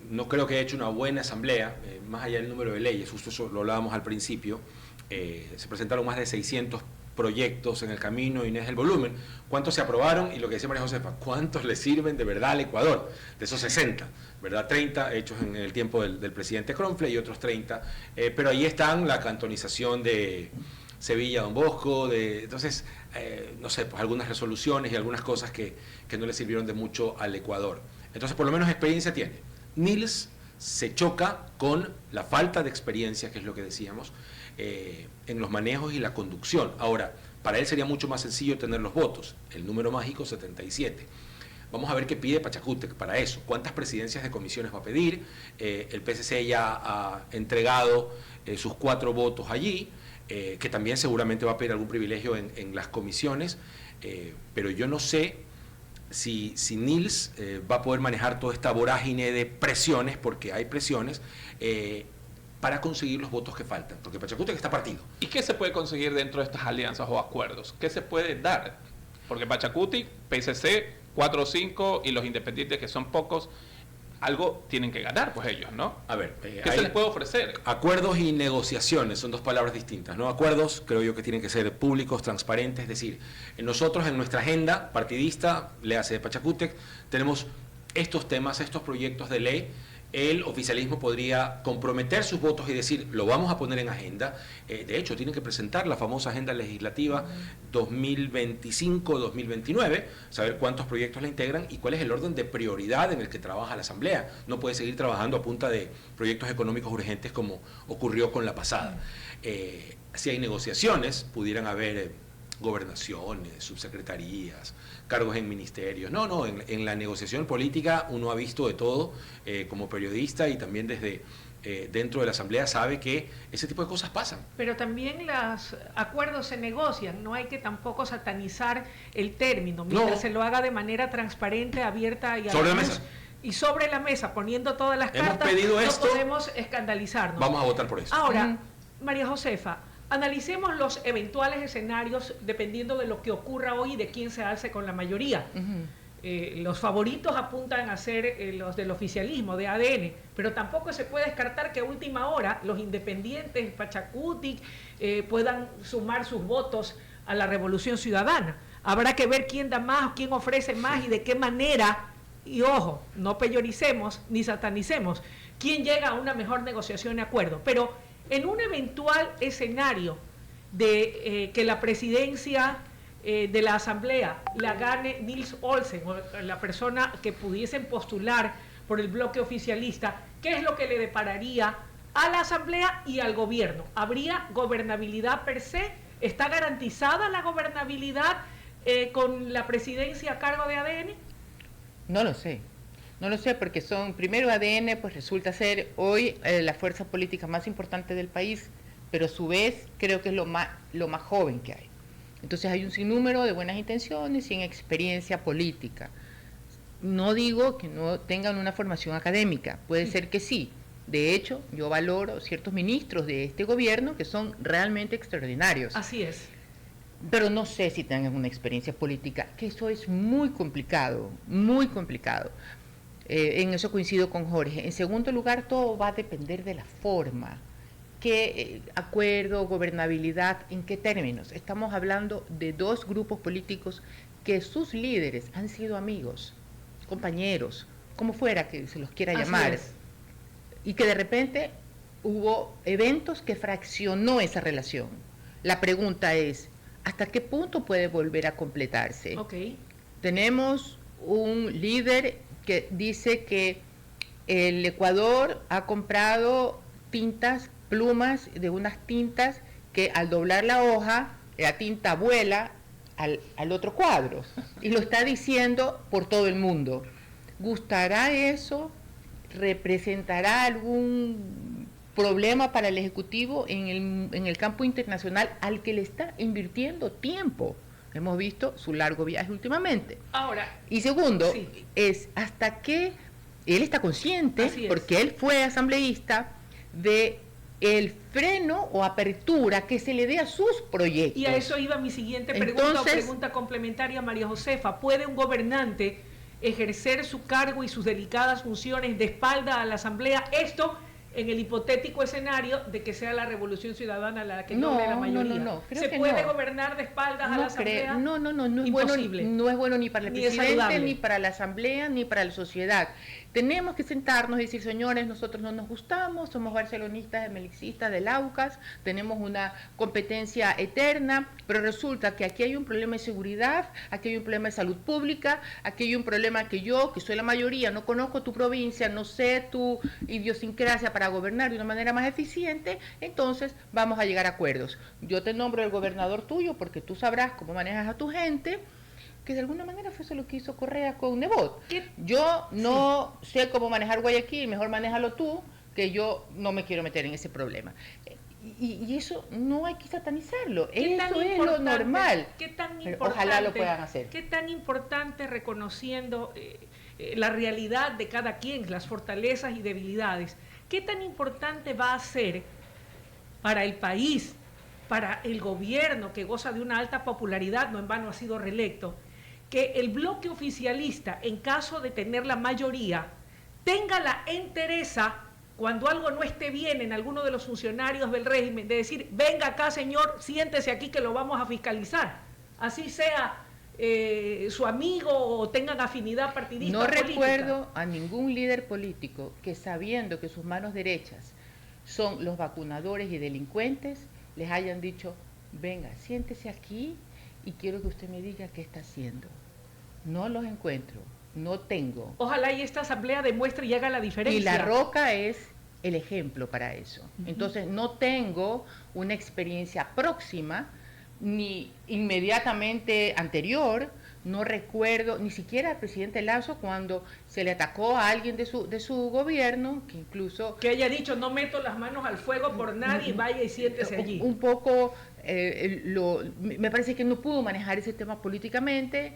no creo que haya hecho una buena asamblea, más allá del número de leyes, justo eso lo hablábamos al principio. Se presentaron más de 600 proyectos en el camino, Inés, el volumen. ¿Cuántos se aprobaron? Y lo que decía María Josefa, ¿cuántos le sirven de verdad al Ecuador? De esos 60, ¿verdad? 30 hechos en el tiempo del presidente Kronfle y otros 30. Pero ahí están la cantonización de Sevilla, Don Bosco, entonces, no sé, pues algunas resoluciones y algunas cosas que no le sirvieron de mucho al Ecuador. Entonces, por lo menos experiencia tiene. Nils se choca con la falta de experiencia, que es lo que decíamos, en los manejos y la conducción. Ahora, para él sería mucho más sencillo tener los votos, el número mágico 77. Vamos a ver qué pide Pachacútec para eso, cuántas presidencias de comisiones va a pedir. El PSC ya ha entregado sus 4 votos allí, que también seguramente va a pedir algún privilegio en las comisiones, pero yo no sé si Nils va a poder manejar toda esta vorágine de presiones, porque hay presiones, para conseguir los votos que faltan, porque Pachacútec está partido. ¿Y qué se puede conseguir dentro de estas alianzas o acuerdos? ¿Qué se puede dar? Porque Pachacútec, PSC, 4 o 5 y los independientes, que son pocos, algo tienen que ganar, pues ellos, ¿no? A ver, ¿qué se les puede ofrecer? Acuerdos y negociaciones son dos palabras distintas, ¿no? Acuerdos creo yo que tienen que ser públicos, transparentes, es decir, nosotros en nuestra agenda partidista, le hace de Pachacútec, tenemos estos temas, estos proyectos de ley. El oficialismo podría comprometer sus votos y decir, lo vamos a poner en agenda. De hecho, tienen que presentar la famosa agenda legislativa 2025-2029, saber cuántos proyectos la integran y cuál es el orden de prioridad en el que trabaja la Asamblea. No puede seguir trabajando a punta de proyectos económicos urgentes como ocurrió con la pasada. Si hay negociaciones, pudieran haber gobernaciones, subsecretarías, cargos en ministerios. No, en la negociación política uno ha visto de todo, como periodista, y también desde dentro de la Asamblea sabe que ese tipo de cosas pasan. Pero también los acuerdos se negocian, no hay que tampoco satanizar el término, mientras se lo haga de manera transparente, abierta y sobre la mesa. Y sobre la mesa, poniendo todas las Hemos cartas, pedido no esto, podemos escandalizarnos. Vamos a votar por eso. Ahora, María Josefa, analicemos los eventuales escenarios dependiendo de lo que ocurra hoy y de quién se alce con la mayoría. Los favoritos apuntan a ser los del oficialismo, de ADN, pero tampoco se puede descartar que a última hora los independientes, Pachacútec, puedan sumar sus votos a la Revolución Ciudadana. Habrá que ver quién da más, quién ofrece más y de qué manera, y ojo, no peyoricemos ni satanicemos, quién llega a una mejor negociación y acuerdo. Pero en un eventual escenario de que la presidencia de la Asamblea la gane Nils Olsen, o la persona que pudiesen postular por el bloque oficialista, ¿qué es lo que le depararía a la Asamblea y al gobierno? ¿Habría gobernabilidad per se? ¿Está garantizada la gobernabilidad con la presidencia a cargo de ADN? No lo sé. No lo sé, porque primero ADN pues resulta ser hoy la fuerza política más importante del país, pero a su vez creo que es lo más joven que hay. Entonces hay un sinnúmero de buenas intenciones y en experiencia política. No digo que no tengan una formación académica, puede ser que sí. De hecho, yo valoro ciertos ministros de este gobierno que son realmente extraordinarios. Así es. Pero no sé si tengan una experiencia política, que eso es muy complicado, muy complicado. En eso coincido con Jorge. En segundo lugar, todo va a depender de la forma. ¿Qué acuerdo, gobernabilidad, en qué términos? Estamos hablando de dos grupos políticos que sus líderes han sido amigos, compañeros, como fuera que se los quiera llamar. Y que de repente hubo eventos que fraccionó esa relación. La pregunta es, ¿hasta qué punto puede volver a completarse? Okay. Tenemos un líder que dice que el Ecuador ha comprado plumas de unas tintas que al doblar la hoja, la tinta vuela al otro cuadro. Y lo está diciendo por todo el mundo. ¿Gustará eso? ¿Representará algún problema para el Ejecutivo en el campo internacional al que le está invirtiendo tiempo? Hemos visto su largo viaje últimamente. Ahora. Y segundo, es hasta que él está consciente, porque él fue asambleísta, de el freno o apertura que se le dé a sus proyectos. Y a eso iba mi siguiente pregunta complementaria, María Josefa. ¿Puede un gobernante ejercer su cargo y sus delicadas funciones de espalda a la Asamblea? Esto en el hipotético escenario de que sea la Revolución Ciudadana la que logre la mayoría. No. ¿Se puede gobernar de espaldas a la Asamblea? No es imposible. No es bueno ni para el presidente, ni para la Asamblea, ni para la sociedad. Tenemos que sentarnos y decir, señores, nosotros no nos gustamos, somos barcelonistas, emelixistas, del Aucas, tenemos una competencia eterna, pero resulta que aquí hay un problema de seguridad, aquí hay un problema de salud pública, aquí hay un problema que yo, que soy la mayoría, no conozco tu provincia, no sé tu idiosincrasia para gobernar de una manera más eficiente, entonces vamos a llegar a acuerdos. Yo te nombro el gobernador tuyo porque tú sabrás cómo manejas a tu gente, que de alguna manera fue eso lo que hizo Correa con Nebot. Yo no sé cómo manejar Guayaquil, mejor manéjalo tú, que yo no me quiero meter en ese problema. Y eso no hay que satanizarlo, eso es lo normal. ¿Qué tan importante, ojalá lo puedan hacer. ¿Qué tan importante, reconociendo la realidad de cada quien, las fortalezas y debilidades, qué tan importante va a ser para el país, para el gobierno que goza de una alta popularidad, no en vano ha sido reelecto, que el bloque oficialista, en caso de tener la mayoría, tenga la entereza, cuando algo no esté bien en alguno de los funcionarios del régimen, de decir, venga acá señor, siéntese aquí que lo vamos a fiscalizar, así sea su amigo o tengan afinidad partidista. No recuerdo a ningún líder político que, sabiendo que sus manos derechas son los vacunadores y delincuentes, les hayan dicho, venga, siéntese aquí y quiero que usted me diga qué está haciendo. No los encuentro, no tengo. Ojalá y esta asamblea demuestre y haga la diferencia. Y La Roca es el ejemplo para eso. Entonces no tengo una experiencia próxima ni inmediatamente anterior. No recuerdo ni siquiera al presidente Lasso cuando se le atacó a alguien de su gobierno, que incluso... Que haya dicho, no meto las manos al fuego por nadie, vaya y siéntese allí. Un poco, me parece que no pudo manejar ese tema políticamente,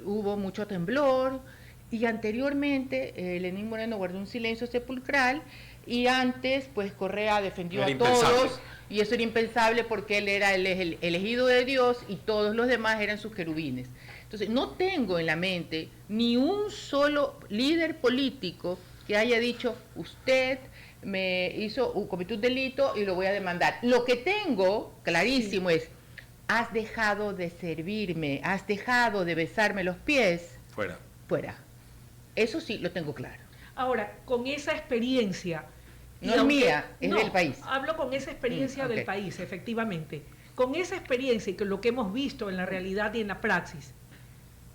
hubo mucho temblor, y anteriormente Lenín Moreno guardó un silencio sepulcral, y antes, pues Correa defendió a todos, y eso era impensable porque él era el elegido de Dios y todos los demás eran sus querubines. Entonces, no tengo en la mente ni un solo líder político que haya dicho, usted cometió un delito y lo voy a demandar. Lo que tengo clarísimo es, has dejado de servirme, has dejado de besarme los pies. Fuera. Eso sí, lo tengo claro. Ahora, con esa experiencia... No es mía, es del país. Hablo con esa experiencia del país, efectivamente. Con esa experiencia y con lo que hemos visto en la realidad y en la praxis,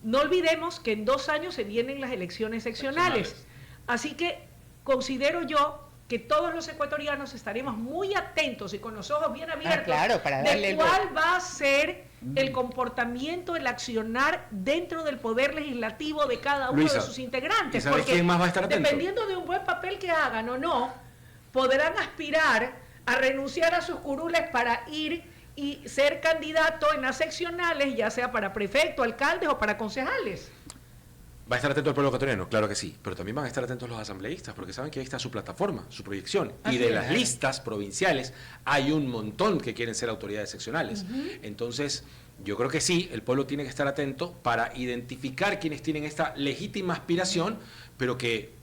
no olvidemos que en 2 años se vienen las elecciones seccionales. Así que considero yo que todos los ecuatorianos estaremos muy atentos y con los ojos bien abiertos de cuál va a ser el comportamiento, el accionar dentro del poder legislativo de cada uno de sus integrantes. ¿Sabes quién más va a estar atento? Dependiendo de un buen papel que hagan o no, podrán aspirar a renunciar a sus curules para ir y ser candidato en las seccionales, ya sea para prefecto, alcaldes o para concejales. ¿Va a estar atento el pueblo ecuatoriano? Claro que sí, pero también van a estar atentos los asambleístas, porque saben que ahí está su plataforma, su proyección. Y de las listas provinciales hay un montón que quieren ser autoridades seccionales. Entonces, yo creo que sí, el pueblo tiene que estar atento para identificar quienes tienen esta legítima aspiración, pero que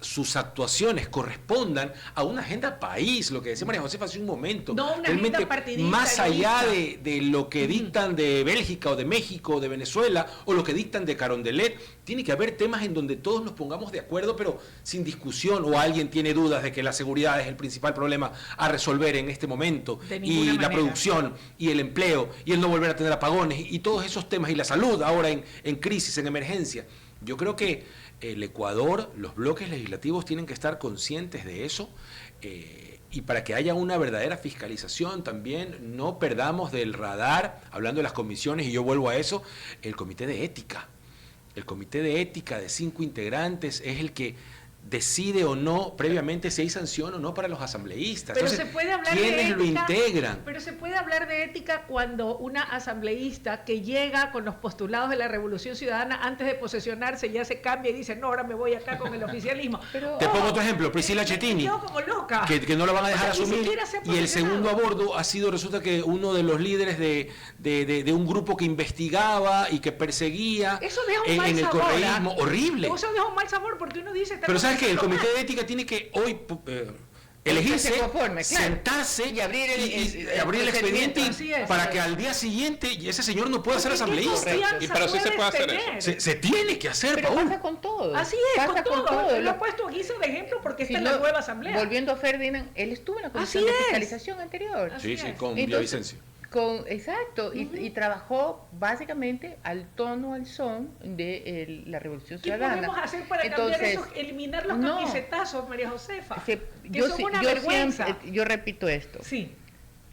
sus actuaciones correspondan a una agenda país, lo que decía María Josefa hace un momento. No una realmente agenda partidista, más allá egoísta. de lo que dictan de Bélgica o de México o de Venezuela o lo que dictan de Carondelet, tiene que haber temas en donde todos nos pongamos de acuerdo, pero sin discusión, o alguien tiene dudas de que la seguridad es el principal problema a resolver en este momento, y la manera. producción, y el empleo, y el no volver a tener apagones, y todos esos temas, y la salud ahora en crisis, en emergencia. Yo creo que el Ecuador, los bloques legislativos tienen que estar conscientes de eso, y para que haya una verdadera fiscalización también no perdamos del radar, hablando de las comisiones, y yo vuelvo a eso, el comité de ética. El comité de ética de 5 integrantes es el que decide o no previamente si hay sanción o no para los asambleístas. Pero Entonces, se puede hablar de ¿quiénes ética, lo integran? Pero se puede hablar de ética cuando una asambleísta que llega con los postulados de la Revolución Ciudadana antes de posesionarse ya se cambia y dice, no, ahora me voy acá con el oficialismo. Pero, Te pongo otro ejemplo, Priscila Chetini, como loca. que no la van a dejar O sea, ni asumir, siquiera se ha y el segundo a bordo ha sido, resulta que uno de los líderes de un grupo que investigaba y que perseguía Eso deja un mal en el sabor, correísmo, horrible. Eso deja un mal sabor porque uno dice... Pero ¿sabes qué? El comité de ética tiene que hoy elegirse, conforme, claro, sentarse y abrir abrir el expediente Así es. para que al día siguiente ese señor no pueda ser asambleísta. Y pero sí se puede hacer eso. Se tiene que hacer, Pero Paul. pasa con todo. Así es, pasa con todo. Lo Lo- he puesto a guisa de ejemplo porque si está en la no, nueva asamblea. Volviendo a Ferdinand, él estuvo en la comisión Así de es. fiscalización anterior. Así Sí, es. con Entonces, Villavicencio. Exacto, y trabajó básicamente al tono, al son de la Revolución ¿Qué Ciudadana. podemos hacer para cambiar eso? Eliminar los no. camisetazos, María Josefa. Se- que son una vergüenza. yo repito esto. Sí.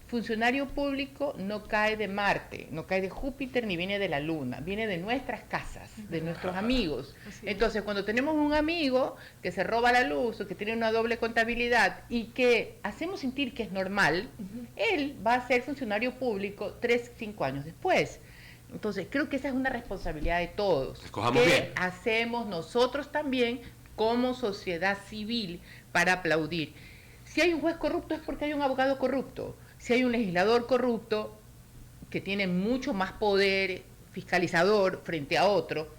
Funcionario público no cae de Marte, no cae de Júpiter ni viene de la Luna, viene de nuestras casas, de nuestros amigos. Así es. Entonces, cuando tenemos un amigo que se roba la luz o que tiene una doble contabilidad y que hacemos sentir que es normal, él va a ser funcionario público 3, 5 años después. Entonces, creo que esa es una responsabilidad de todos. Escojamos ¿Qué bien. hacemos nosotros también como sociedad civil para aplaudir? Si hay un juez corrupto es porque hay un abogado corrupto. Si hay un legislador corrupto que tiene mucho más poder fiscalizador frente a otro,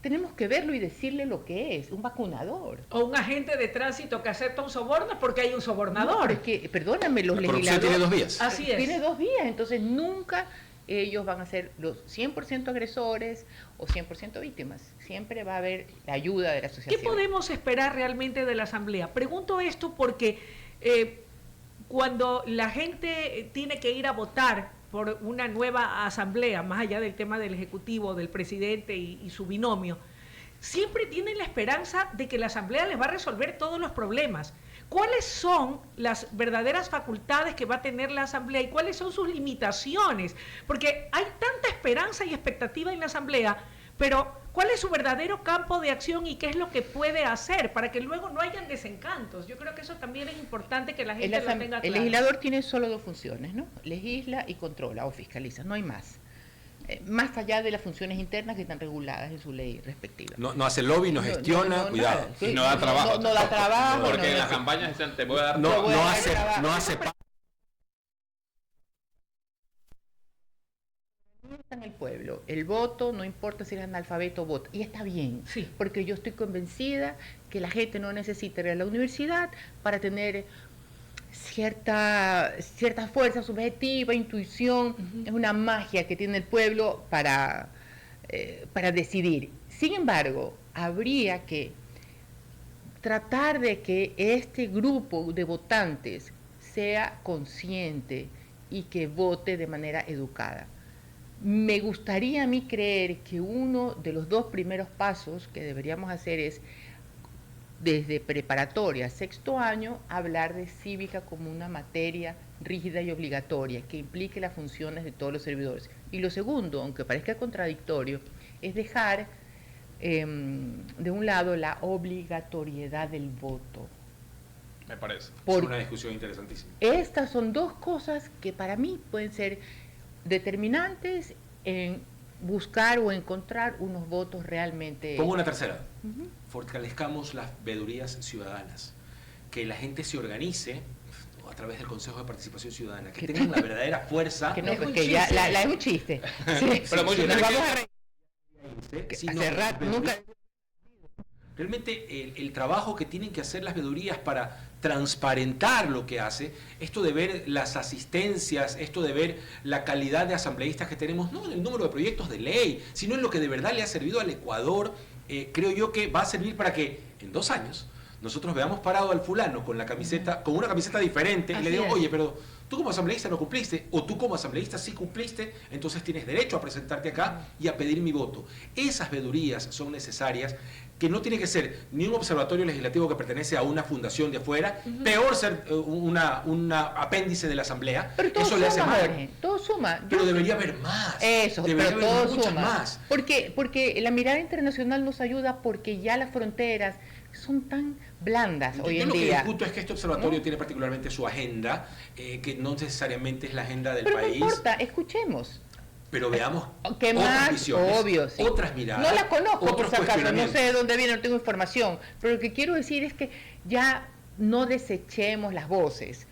tenemos que verlo y decirle lo que es, un vacunador. O un agente de tránsito que acepta un soborno porque hay un sobornador. No, pero es que, perdóname, los La corrupción legisladores... tiene 2 vías. Así es. Tiene 2 vías, entonces nunca ellos van a ser los 100% agresores o 100% víctimas. Siempre va a haber la ayuda de la ¿Qué asociación. podemos esperar realmente de la Asamblea? Pregunto esto porque cuando la gente tiene que ir a votar por una nueva Asamblea, más allá del tema del Ejecutivo, del presidente y su binomio, siempre tienen la esperanza de que la Asamblea les va a resolver todos los problemas. ¿Cuáles son las verdaderas facultades que va a tener la Asamblea y cuáles son sus limitaciones? Porque hay tanta esperanza y expectativa en la Asamblea, pero ¿cuál es su verdadero campo de acción y qué es lo que puede hacer para que luego no hayan desencantos? Yo creo que eso también es importante que la gente lo tenga claro. El legislador tiene solo 2 funciones, ¿no? Legisla y controla o fiscaliza, no hay más. Más allá de las funciones internas que están reguladas en su ley respectiva. No hace lobby, no gestiona, cuidado. Nada. Sí, Y no da trabajo. No da trabajo. Porque en las campañas dicen, te voy a dar... No hace está en el pueblo. El voto, no importa si eres analfabeto, vota. Y está bien, Sí. porque yo estoy convencida que la gente no necesita ir a la universidad para tener cierta fuerza subjetiva, intuición. Es una magia que tiene el pueblo para decidir. Sin embargo, habría que tratar de que este grupo de votantes sea consciente y que vote de manera educada. Me gustaría a mí creer que uno de los 2 primeros pasos que deberíamos hacer es, desde preparatoria, 6º año, hablar de cívica como una materia rígida y obligatoria que implique las funciones de todos los servidores. Y lo segundo, aunque parezca contradictorio, es dejar de un lado la obligatoriedad del voto. Me parece. Es una discusión interesantísima. Estas son 2 cosas que para mí pueden ser determinantes en buscar o encontrar unos votos realmente... Pongo una tercera. Fortalezcamos las veedurías ciudadanas. Que la gente se organice a través del Consejo de Participación Ciudadana. Que tengan la verdadera fuerza. Que no, Es un que ya, chiste. la es un chiste. Sí, Pero muchos nos creen vamos que- a reír. Sí, Hace rato, nunca... Realmente el trabajo que tienen que hacer las veedurías para transparentar lo que hace, esto de ver las asistencias, esto de ver la calidad de asambleístas que tenemos, no en el número de proyectos de ley, sino en lo que de verdad le ha servido al Ecuador, creo yo que va a servir para que en 2 años nosotros veamos parado al fulano con la camiseta, con una camiseta diferente, y le digo, oye, pero tú como asambleísta no cumpliste, o tú como asambleísta sí cumpliste, entonces tienes derecho a presentarte acá y a pedir mi voto. Esas veedurías son necesarias, que no tiene que ser ni un observatorio legislativo que pertenece a una fundación de afuera, peor ser una apéndice de la asamblea. Pero todo eso suma, le hace mal. Jorge, todo suma. Pero debería haber más. Eso, debería pero haber todo muchas suma. más. Porque la mirada internacional nos ayuda, porque ya las fronteras son tan blandas hoy en Yo lo que día. discuto es que este observatorio tiene particularmente su agenda, que no necesariamente es la agenda del Pero país. no importa, escuchemos. Pero veamos ¿Qué otras más? visiones, Obvio, sí. otras miradas. No la conozco, por otros si acaso, no cuestionamientos. sé de dónde viene, no tengo información. Pero lo que quiero decir es que ya no desechemos las voces.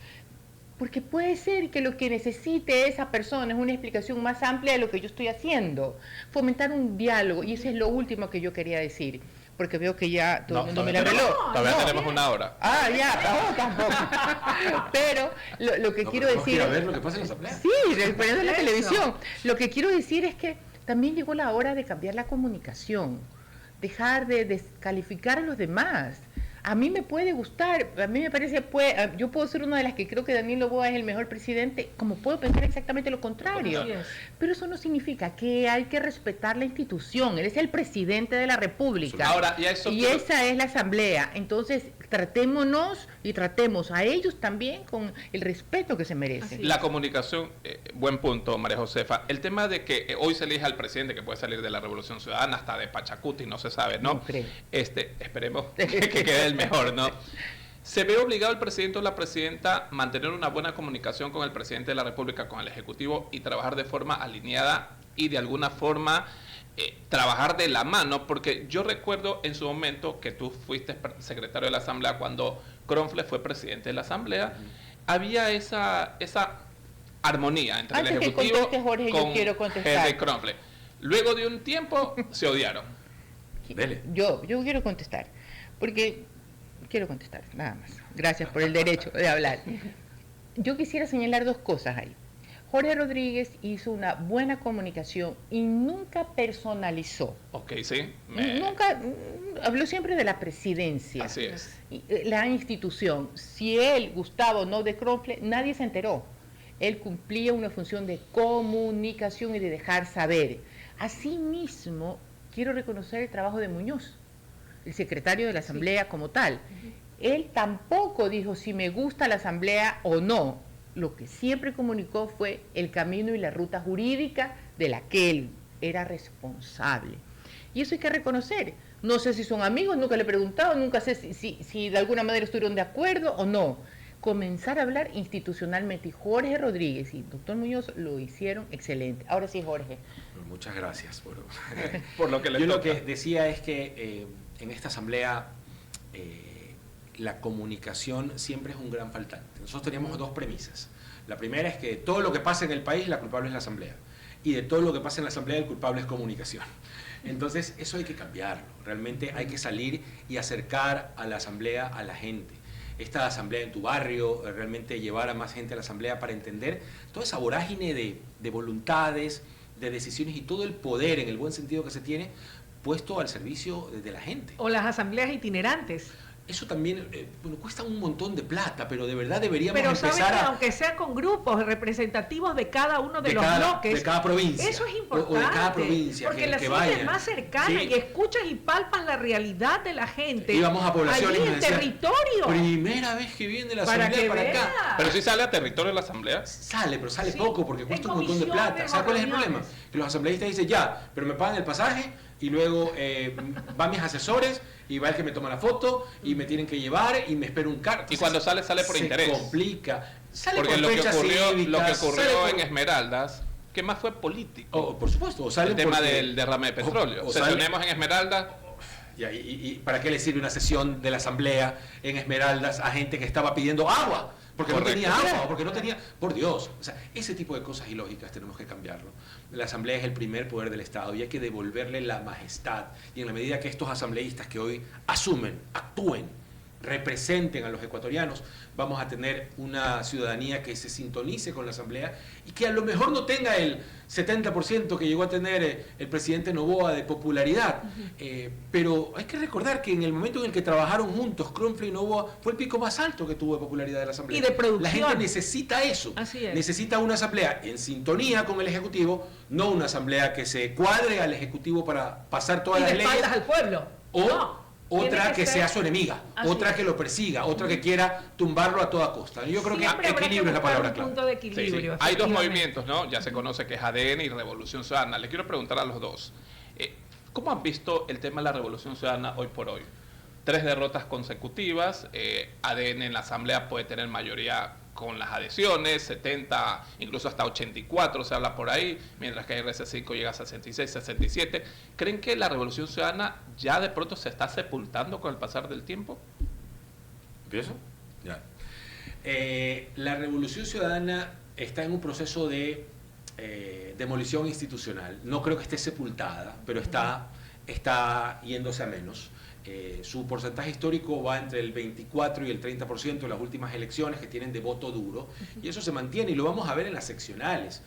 Porque puede ser que lo que necesite esa persona es una explicación más amplia de lo que yo estoy haciendo. Fomentar un diálogo, y eso es lo último que yo quería decir. Porque veo que ya todo el mundo me la reloj. Todavía tenemos 1 hora. Ah, ya, no, tampoco. Pero lo que quiero decir... Ir a ver lo que pasa en la asamblea. Sí, poniendo en la televisión. Lo que quiero decir es que también llegó la hora de cambiar la comunicación. Dejar de descalificar a los demás. A mí me puede gustar, a mí me parece, yo puedo ser una de las que creo que Daniel Noboa es el mejor presidente, como puedo pensar exactamente lo contrario. Pero eso no significa que hay que respetar la institución. Él es el presidente de la República. Ahora, y esa es la asamblea. Entonces, tratémonos y tratemos a ellos también con el respeto que se merecen. La comunicación, buen punto, María Josefa. El tema de que hoy se elija al presidente, que puede salir de la Revolución Ciudadana hasta de Pachacuti, no se sabe, ¿no? No creo. Esperemos que quede el mejor, ¿no? ¿Se ve obligado el presidente o la presidenta a mantener una buena comunicación con el presidente de la República, con el Ejecutivo, y trabajar de forma alineada y de alguna forma trabajar de la mano? Porque yo recuerdo en su momento que tú fuiste secretario de la Asamblea cuando Cronfle fue presidente de la Asamblea. Había esa armonía entre el Ejecutivo Jorge, con yo quiero contestar. Henry Cronfle. Luego de un tiempo se odiaron. Yo quiero contestar, porque quiero contestar, nada más. Gracias por el derecho de hablar. Yo quisiera señalar 2 cosas ahí. Jorge Rodríguez hizo una buena comunicación y nunca personalizó. Ok, sí. Nunca, habló siempre de la presidencia. Así es. La institución. Si él gustaba o no de Cronfle, nadie se enteró. Él cumplía una función de comunicación y de dejar saber. Asimismo, quiero reconocer el trabajo de Muñoz, el secretario de la Asamblea como tal. Él tampoco dijo si me gusta la Asamblea o no. Lo que siempre comunicó fue el camino y la ruta jurídica de la que él era responsable. Y eso hay que reconocer. No sé si son amigos, nunca le he preguntado, nunca sé si de alguna manera estuvieron de acuerdo o no. Comenzar a hablar institucionalmente. Y Jorge Rodríguez y el doctor Muñoz lo hicieron excelente. Ahora sí, Jorge. Muchas gracias por lo que le Yo toca. lo que decía es que en esta asamblea la comunicación siempre es un gran faltante. Nosotros teníamos 2 premisas. La primera es que todo lo que pasa en el país, la culpable es la asamblea. Y de todo lo que pasa en la asamblea, el culpable es comunicación. Entonces, eso hay que cambiarlo. Realmente hay que salir y acercar a la asamblea a la gente. Esta asamblea en tu barrio, realmente llevar a más gente a la asamblea para entender toda esa vorágine de voluntades, de decisiones y todo el poder, en el buen sentido que se tiene, puesto al servicio de la gente. O las asambleas itinerantes. Eso también, cuesta un montón de plata, pero de verdad deberíamos pero empezar saben que a... aunque sea con grupos representativos de cada uno de los bloques, de cada provincia, eso es importante, o de cada provincia, porque que la gente vayan. es más cercana, Sí. y escuchas y palpas la realidad de la gente. Íbamos a poblaciones allí y en nos decían, territorio. primera vez que viene la Para asamblea que para vea. acá. Pero si sale a territorio de la Asamblea. Sale, pero sale Sí, poco porque cuesta en un montón de comisiones plata. o ¿Sabes cuál es el reuniones. problema? Que los asambleístas dicen, ya, pero me pagan el pasaje y luego van mis asesores y va el que me toma la foto y me tienen que llevar y me espera un carro. Y cuando sale por se interés. complica. Sale Porque por lo que fechas ocurrió cívicas, sale por- en Esmeraldas, que más fue político. Por supuesto. O sale el tema porque- del derrame de petróleo. o sale- Sesionemos en Esmeraldas. ¿Y para qué le sirve una sesión de la Asamblea en Esmeraldas a gente que estaba pidiendo agua? Porque no tenía agua, o porque no tenía... Por Dios, o sea, ese tipo de cosas ilógicas tenemos que cambiarlo. La Asamblea es el primer poder del Estado y hay que devolverle la majestad. Y en la medida que estos asambleístas que hoy asumen, actúen, representen a los ecuatorianos, vamos a tener una ciudadanía que se sintonice con la Asamblea y que a lo mejor no tenga el 70% que llegó a tener el presidente Noboa de popularidad, pero hay que recordar que en el momento en el que trabajaron juntos, Kronfle y Noboa, fue el pico más alto que tuvo de popularidad de la Asamblea. Y de producción. La gente necesita eso. Así es. Necesita una Asamblea en sintonía con el Ejecutivo, no una Asamblea que se cuadre al Ejecutivo para pasar todas las leyes. Y de espaldas al pueblo. O otra que sea su enemiga, otra que lo persiga, otra que quiera tumbarlo a toda costa. Yo creo que equilibrio es la palabra clave. Punto de equilibrio, sí. Hay dos movimientos, ¿no? Ya se conoce que es ADN y Revolución Ciudadana. Le quiero preguntar a los dos, ¿cómo han visto el tema de la Revolución Ciudadana hoy por hoy? 3 derrotas consecutivas, ADN en la Asamblea puede tener mayoría con las adhesiones, 70, incluso hasta 84 se habla por ahí, mientras que RC5 llega a 66, 67. ¿Creen que la Revolución Ciudadana ya de pronto se está sepultando con el pasar del tiempo? ¿Empiezo? Ya. La Revolución Ciudadana está en un proceso de demolición institucional. No creo que esté sepultada, pero está yéndose a menos. Su porcentaje histórico va entre el 24 y el 30% en las últimas elecciones que tienen de voto duro, y eso se mantiene y lo vamos a ver en las seccionales.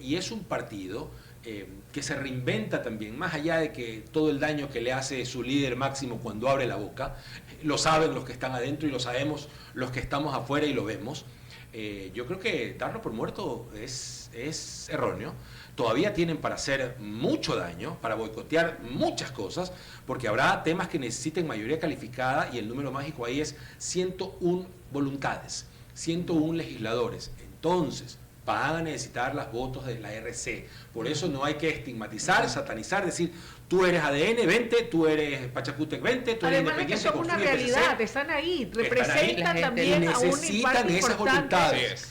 Y es un partido que se reinventa también, más allá de que todo el daño que le hace su líder máximo cuando abre la boca, lo saben los que están adentro y lo sabemos los que estamos afuera y lo vemos. Yo creo que darlo por muerto es erróneo. Todavía tienen para hacer mucho daño, para boicotear muchas cosas, porque habrá temas que necesiten mayoría calificada y el número mágico ahí es 101 voluntades, 101 legisladores. Entonces, van a necesitar los votos de la RC. Por eso no hay que estigmatizar, satanizar, decir, tú eres ADN, vente, tú eres Pachacútec, vente, tú eres independiente. Además de que son una realidad, están ahí, representan también a una parte importante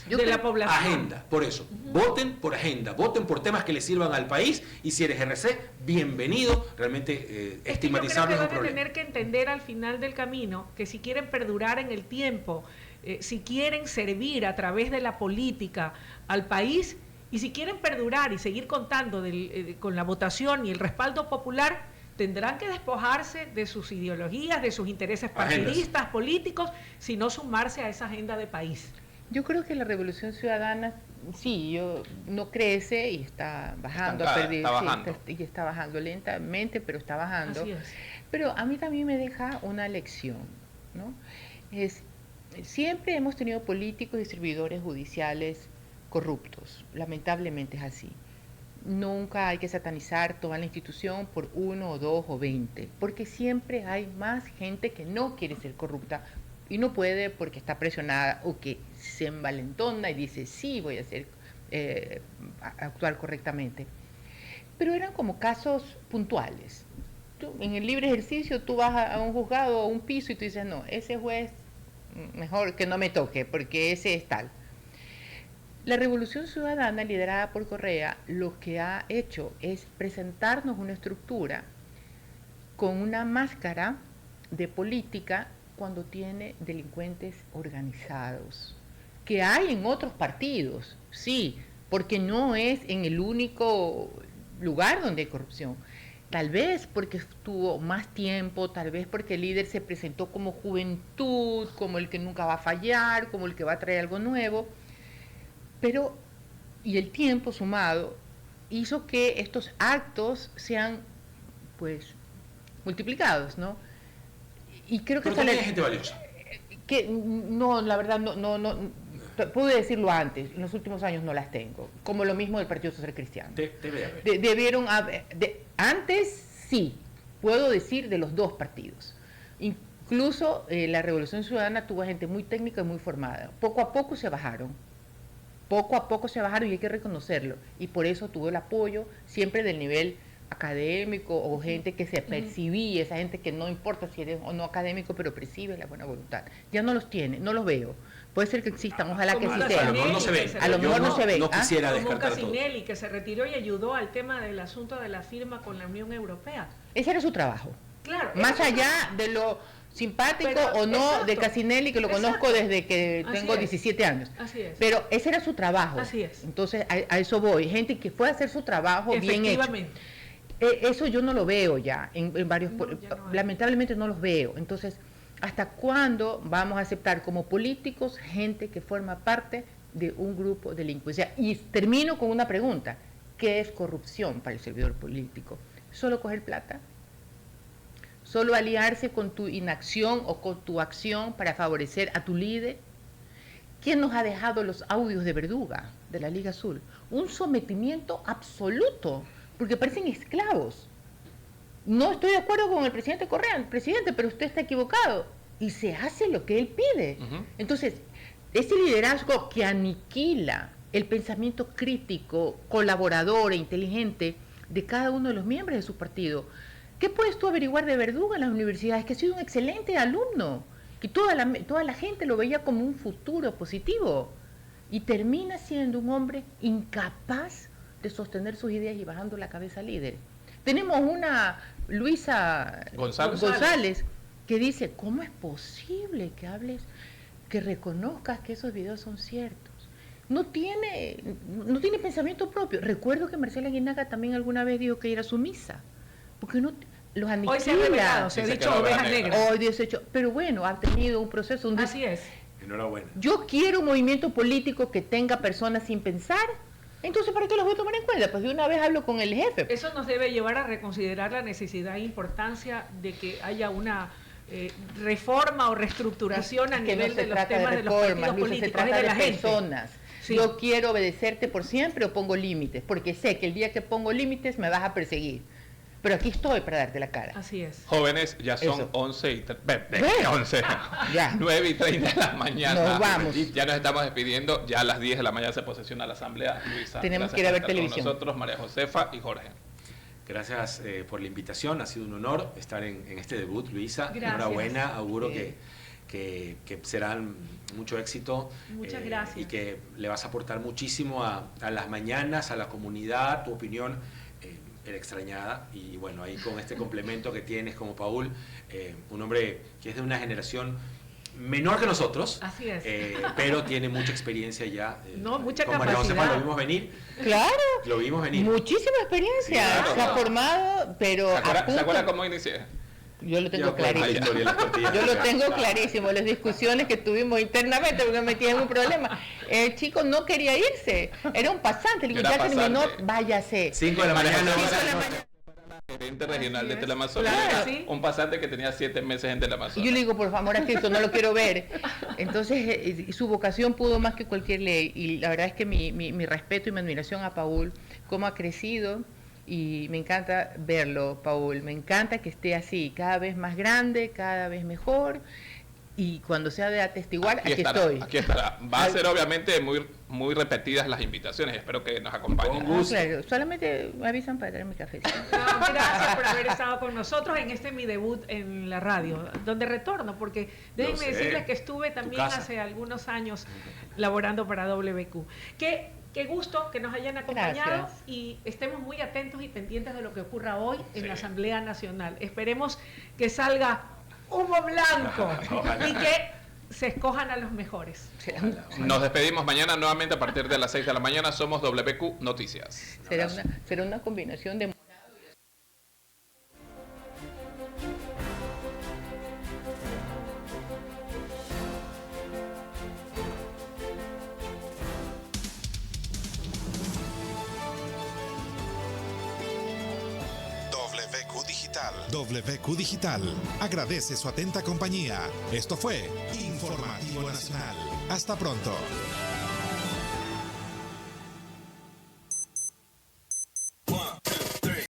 de la población. Agenda, por eso, voten por agenda, voten por temas que le sirvan al país, y si eres RC, bienvenido. Realmente estigmatizar no es un problema. Yo creo que van a tener que entender al final del camino que si quieren perdurar en el tiempo, si quieren servir a través de la política al país, y si quieren perdurar y seguir contando con la votación y el respaldo popular, tendrán que despojarse de sus ideologías, de sus intereses partidistas, políticos, sino sumarse a esa agenda de país. Yo creo que la Revolución Ciudadana, sí, no crece y está bajando, y está bajando lentamente, pero está bajando. Así es. Pero a mí también me deja una lección, ¿no? Siempre hemos tenido políticos y servidores judiciales corruptos, lamentablemente es así. Nunca hay que satanizar toda la institución por 1 o 2 o 20, porque siempre hay más gente que no quiere ser corrupta y no puede porque está presionada o que se envalentona y dice, sí, voy a actuar correctamente. Pero eran como casos puntuales. En el libre ejercicio tú vas a un juzgado o a un piso y tú dices, no, ese juez mejor que no me toque porque ese es tal. La Revolución Ciudadana, liderada por Correa, lo que ha hecho es presentarnos una estructura con una máscara de política cuando tiene delincuentes organizados, que hay en otros partidos, sí, porque no es en el único lugar donde hay corrupción. Tal vez porque estuvo más tiempo, tal vez porque el líder se presentó como juventud, como el que nunca va a fallar, como el que va a traer algo nuevo. Pero, y el tiempo sumado hizo que estos actos sean, pues, multiplicados, ¿no? Y creo que... Pero también hay gente valiosa. Que no, la verdad, no, pude decirlo antes, en los últimos años no las tengo, como lo mismo del Partido Social Cristiano. Debe haber. Debieron haber, antes sí, puedo decir de los dos partidos. Incluso la Revolución Ciudadana tuvo gente muy técnica y muy formada. Poco a poco se bajaron y hay que reconocerlo. Y por eso tuvo el apoyo siempre del nivel académico o gente que se percibía, esa gente que no importa si eres o no académico, pero percibe la buena voluntad. Ya no los tiene, no los veo. Puede ser que existan, ojalá que existan. A lo mejor no se ven. A lo mejor no se ven. No quisiera descartar todo. Como Casinelli, que se retiró y ayudó al tema del asunto de la firma con la Unión Europea. Ese era su trabajo. Claro. Más allá de lo simpático o no exacto, de Casinelli, que lo conozco desde que Así tengo es. 17 años. Así es. Pero ese era su trabajo. Así es. Entonces, a eso voy. Gente que fue a hacer su trabajo bien hecho. Efectivamente. Eso yo no lo veo ya en varios... lamentablemente no los veo. Entonces, ¿hasta cuándo vamos a aceptar como políticos gente que forma parte de un grupo delincuencial? Y termino con una pregunta. ¿Qué es corrupción para el servidor político? ¿Solo coger plata? ¿Solo aliarse con tu inacción o con tu acción para favorecer a tu líder? ¿Quién nos ha dejado los audios de Verduga, de la Liga Azul? Un sometimiento absoluto, porque parecen esclavos. No estoy de acuerdo con el presidente Correa, pero usted está equivocado. Y se hace lo que él pide. Entonces, ese liderazgo que aniquila el pensamiento crítico, colaborador e inteligente de cada uno de los miembros de su partido. ¿Qué puedes tú averiguar de Verduga en las universidades? Que ha sido un excelente alumno, que toda la gente lo veía como un futuro positivo, y termina siendo un hombre incapaz de sostener sus ideas y bajando la cabeza al líder. Tenemos una Luisa González que dice, ¿cómo es posible que hables, que reconozcas que esos videos son ciertos? No tiene pensamiento propio. Recuerdo que Marcela Guinaga también alguna vez dijo que era sumisa, porque no los aniquila. Hoy se ha revelado, se ha dicho ovejas negras. Hoy hecho, pero bueno, ha tenido un proceso. Así es. Enhorabuena. Yo quiero un movimiento político que tenga personas sin pensar. Entonces, ¿para qué los voy a tomar en cuenta? Pues de una vez hablo con el jefe. Eso nos debe llevar a reconsiderar la necesidad e importancia de que haya una reforma o reestructuración a nivel de los temas de los partidos políticos. Se trata de de la gente. personas. Sí. Yo quiero obedecerte por siempre o pongo límites, porque sé que el día que pongo límites me vas a perseguir. Pero aquí estoy para darte la cara. Así es. Jóvenes, ya son 9 y 30 de la mañana. Nos vamos. Ya nos estamos despidiendo. Ya a las 10 de la mañana se posesiona la asamblea. Luisa, tenemos que ir a ver televisión. Con nosotros, María Josefa y Jorge. Gracias por la invitación. Ha sido un honor estar en este debut, Luisa. Gracias. Enhorabuena. Auguro que serán mucho éxito. Muchas gracias. Y que le vas a aportar muchísimo a las mañanas, a la comunidad, tu opinión era extrañada. Y bueno, ahí con este complemento que tienes como Paul, un hombre que es de una generación menor que nosotros. Así es. Pero tiene mucha experiencia ya. Mucha con capacidad. María Josefa lo vimos venir. Claro. Lo vimos venir. Muchísima experiencia. Sí, claro. Se ha formado, pero... ¿Se acuerda cómo inicié? Yo lo tengo clarísimo. Yo lo tengo clarísimo. Las discusiones que tuvimos internamente, porque me metí en un problema. El chico no quería irse. Era un pasante. El muchacho terminó, váyase. 5 de la mañana. Gerente regional de Teleamazonas. Claro. Un pasante que tenía 7 meses en Teleamazonas. Y yo le digo, por favor, a Cristo, no lo quiero ver. Entonces, su vocación pudo más que cualquier ley. Y la verdad es que mi respeto y mi admiración a Paul, cómo ha crecido. Y me encanta verlo, Paul. Me encanta que esté así, cada vez más grande, cada vez mejor. Y cuando sea de atestiguar, aquí estoy. Aquí estará. Va a ser obviamente muy repetidas las invitaciones. Espero que nos acompañen. Claro, solamente me avisan para traer mi café. Gracias por haber estado con nosotros en mi debut en la radio, donde retorno, porque déjenme decirles que estuve también hace algunos años laborando para WQ. Qué gusto que nos hayan acompañado. Gracias. Y estemos muy atentos y pendientes de lo que ocurra hoy en la Asamblea Nacional. Esperemos que salga humo blanco y que se escojan a los mejores. Nos despedimos mañana nuevamente a partir de las 6 de la mañana. Somos WQ Noticias. Será una combinación de... WQ Digital agradece su atenta compañía. Esto fue Informativo Nacional. Hasta pronto.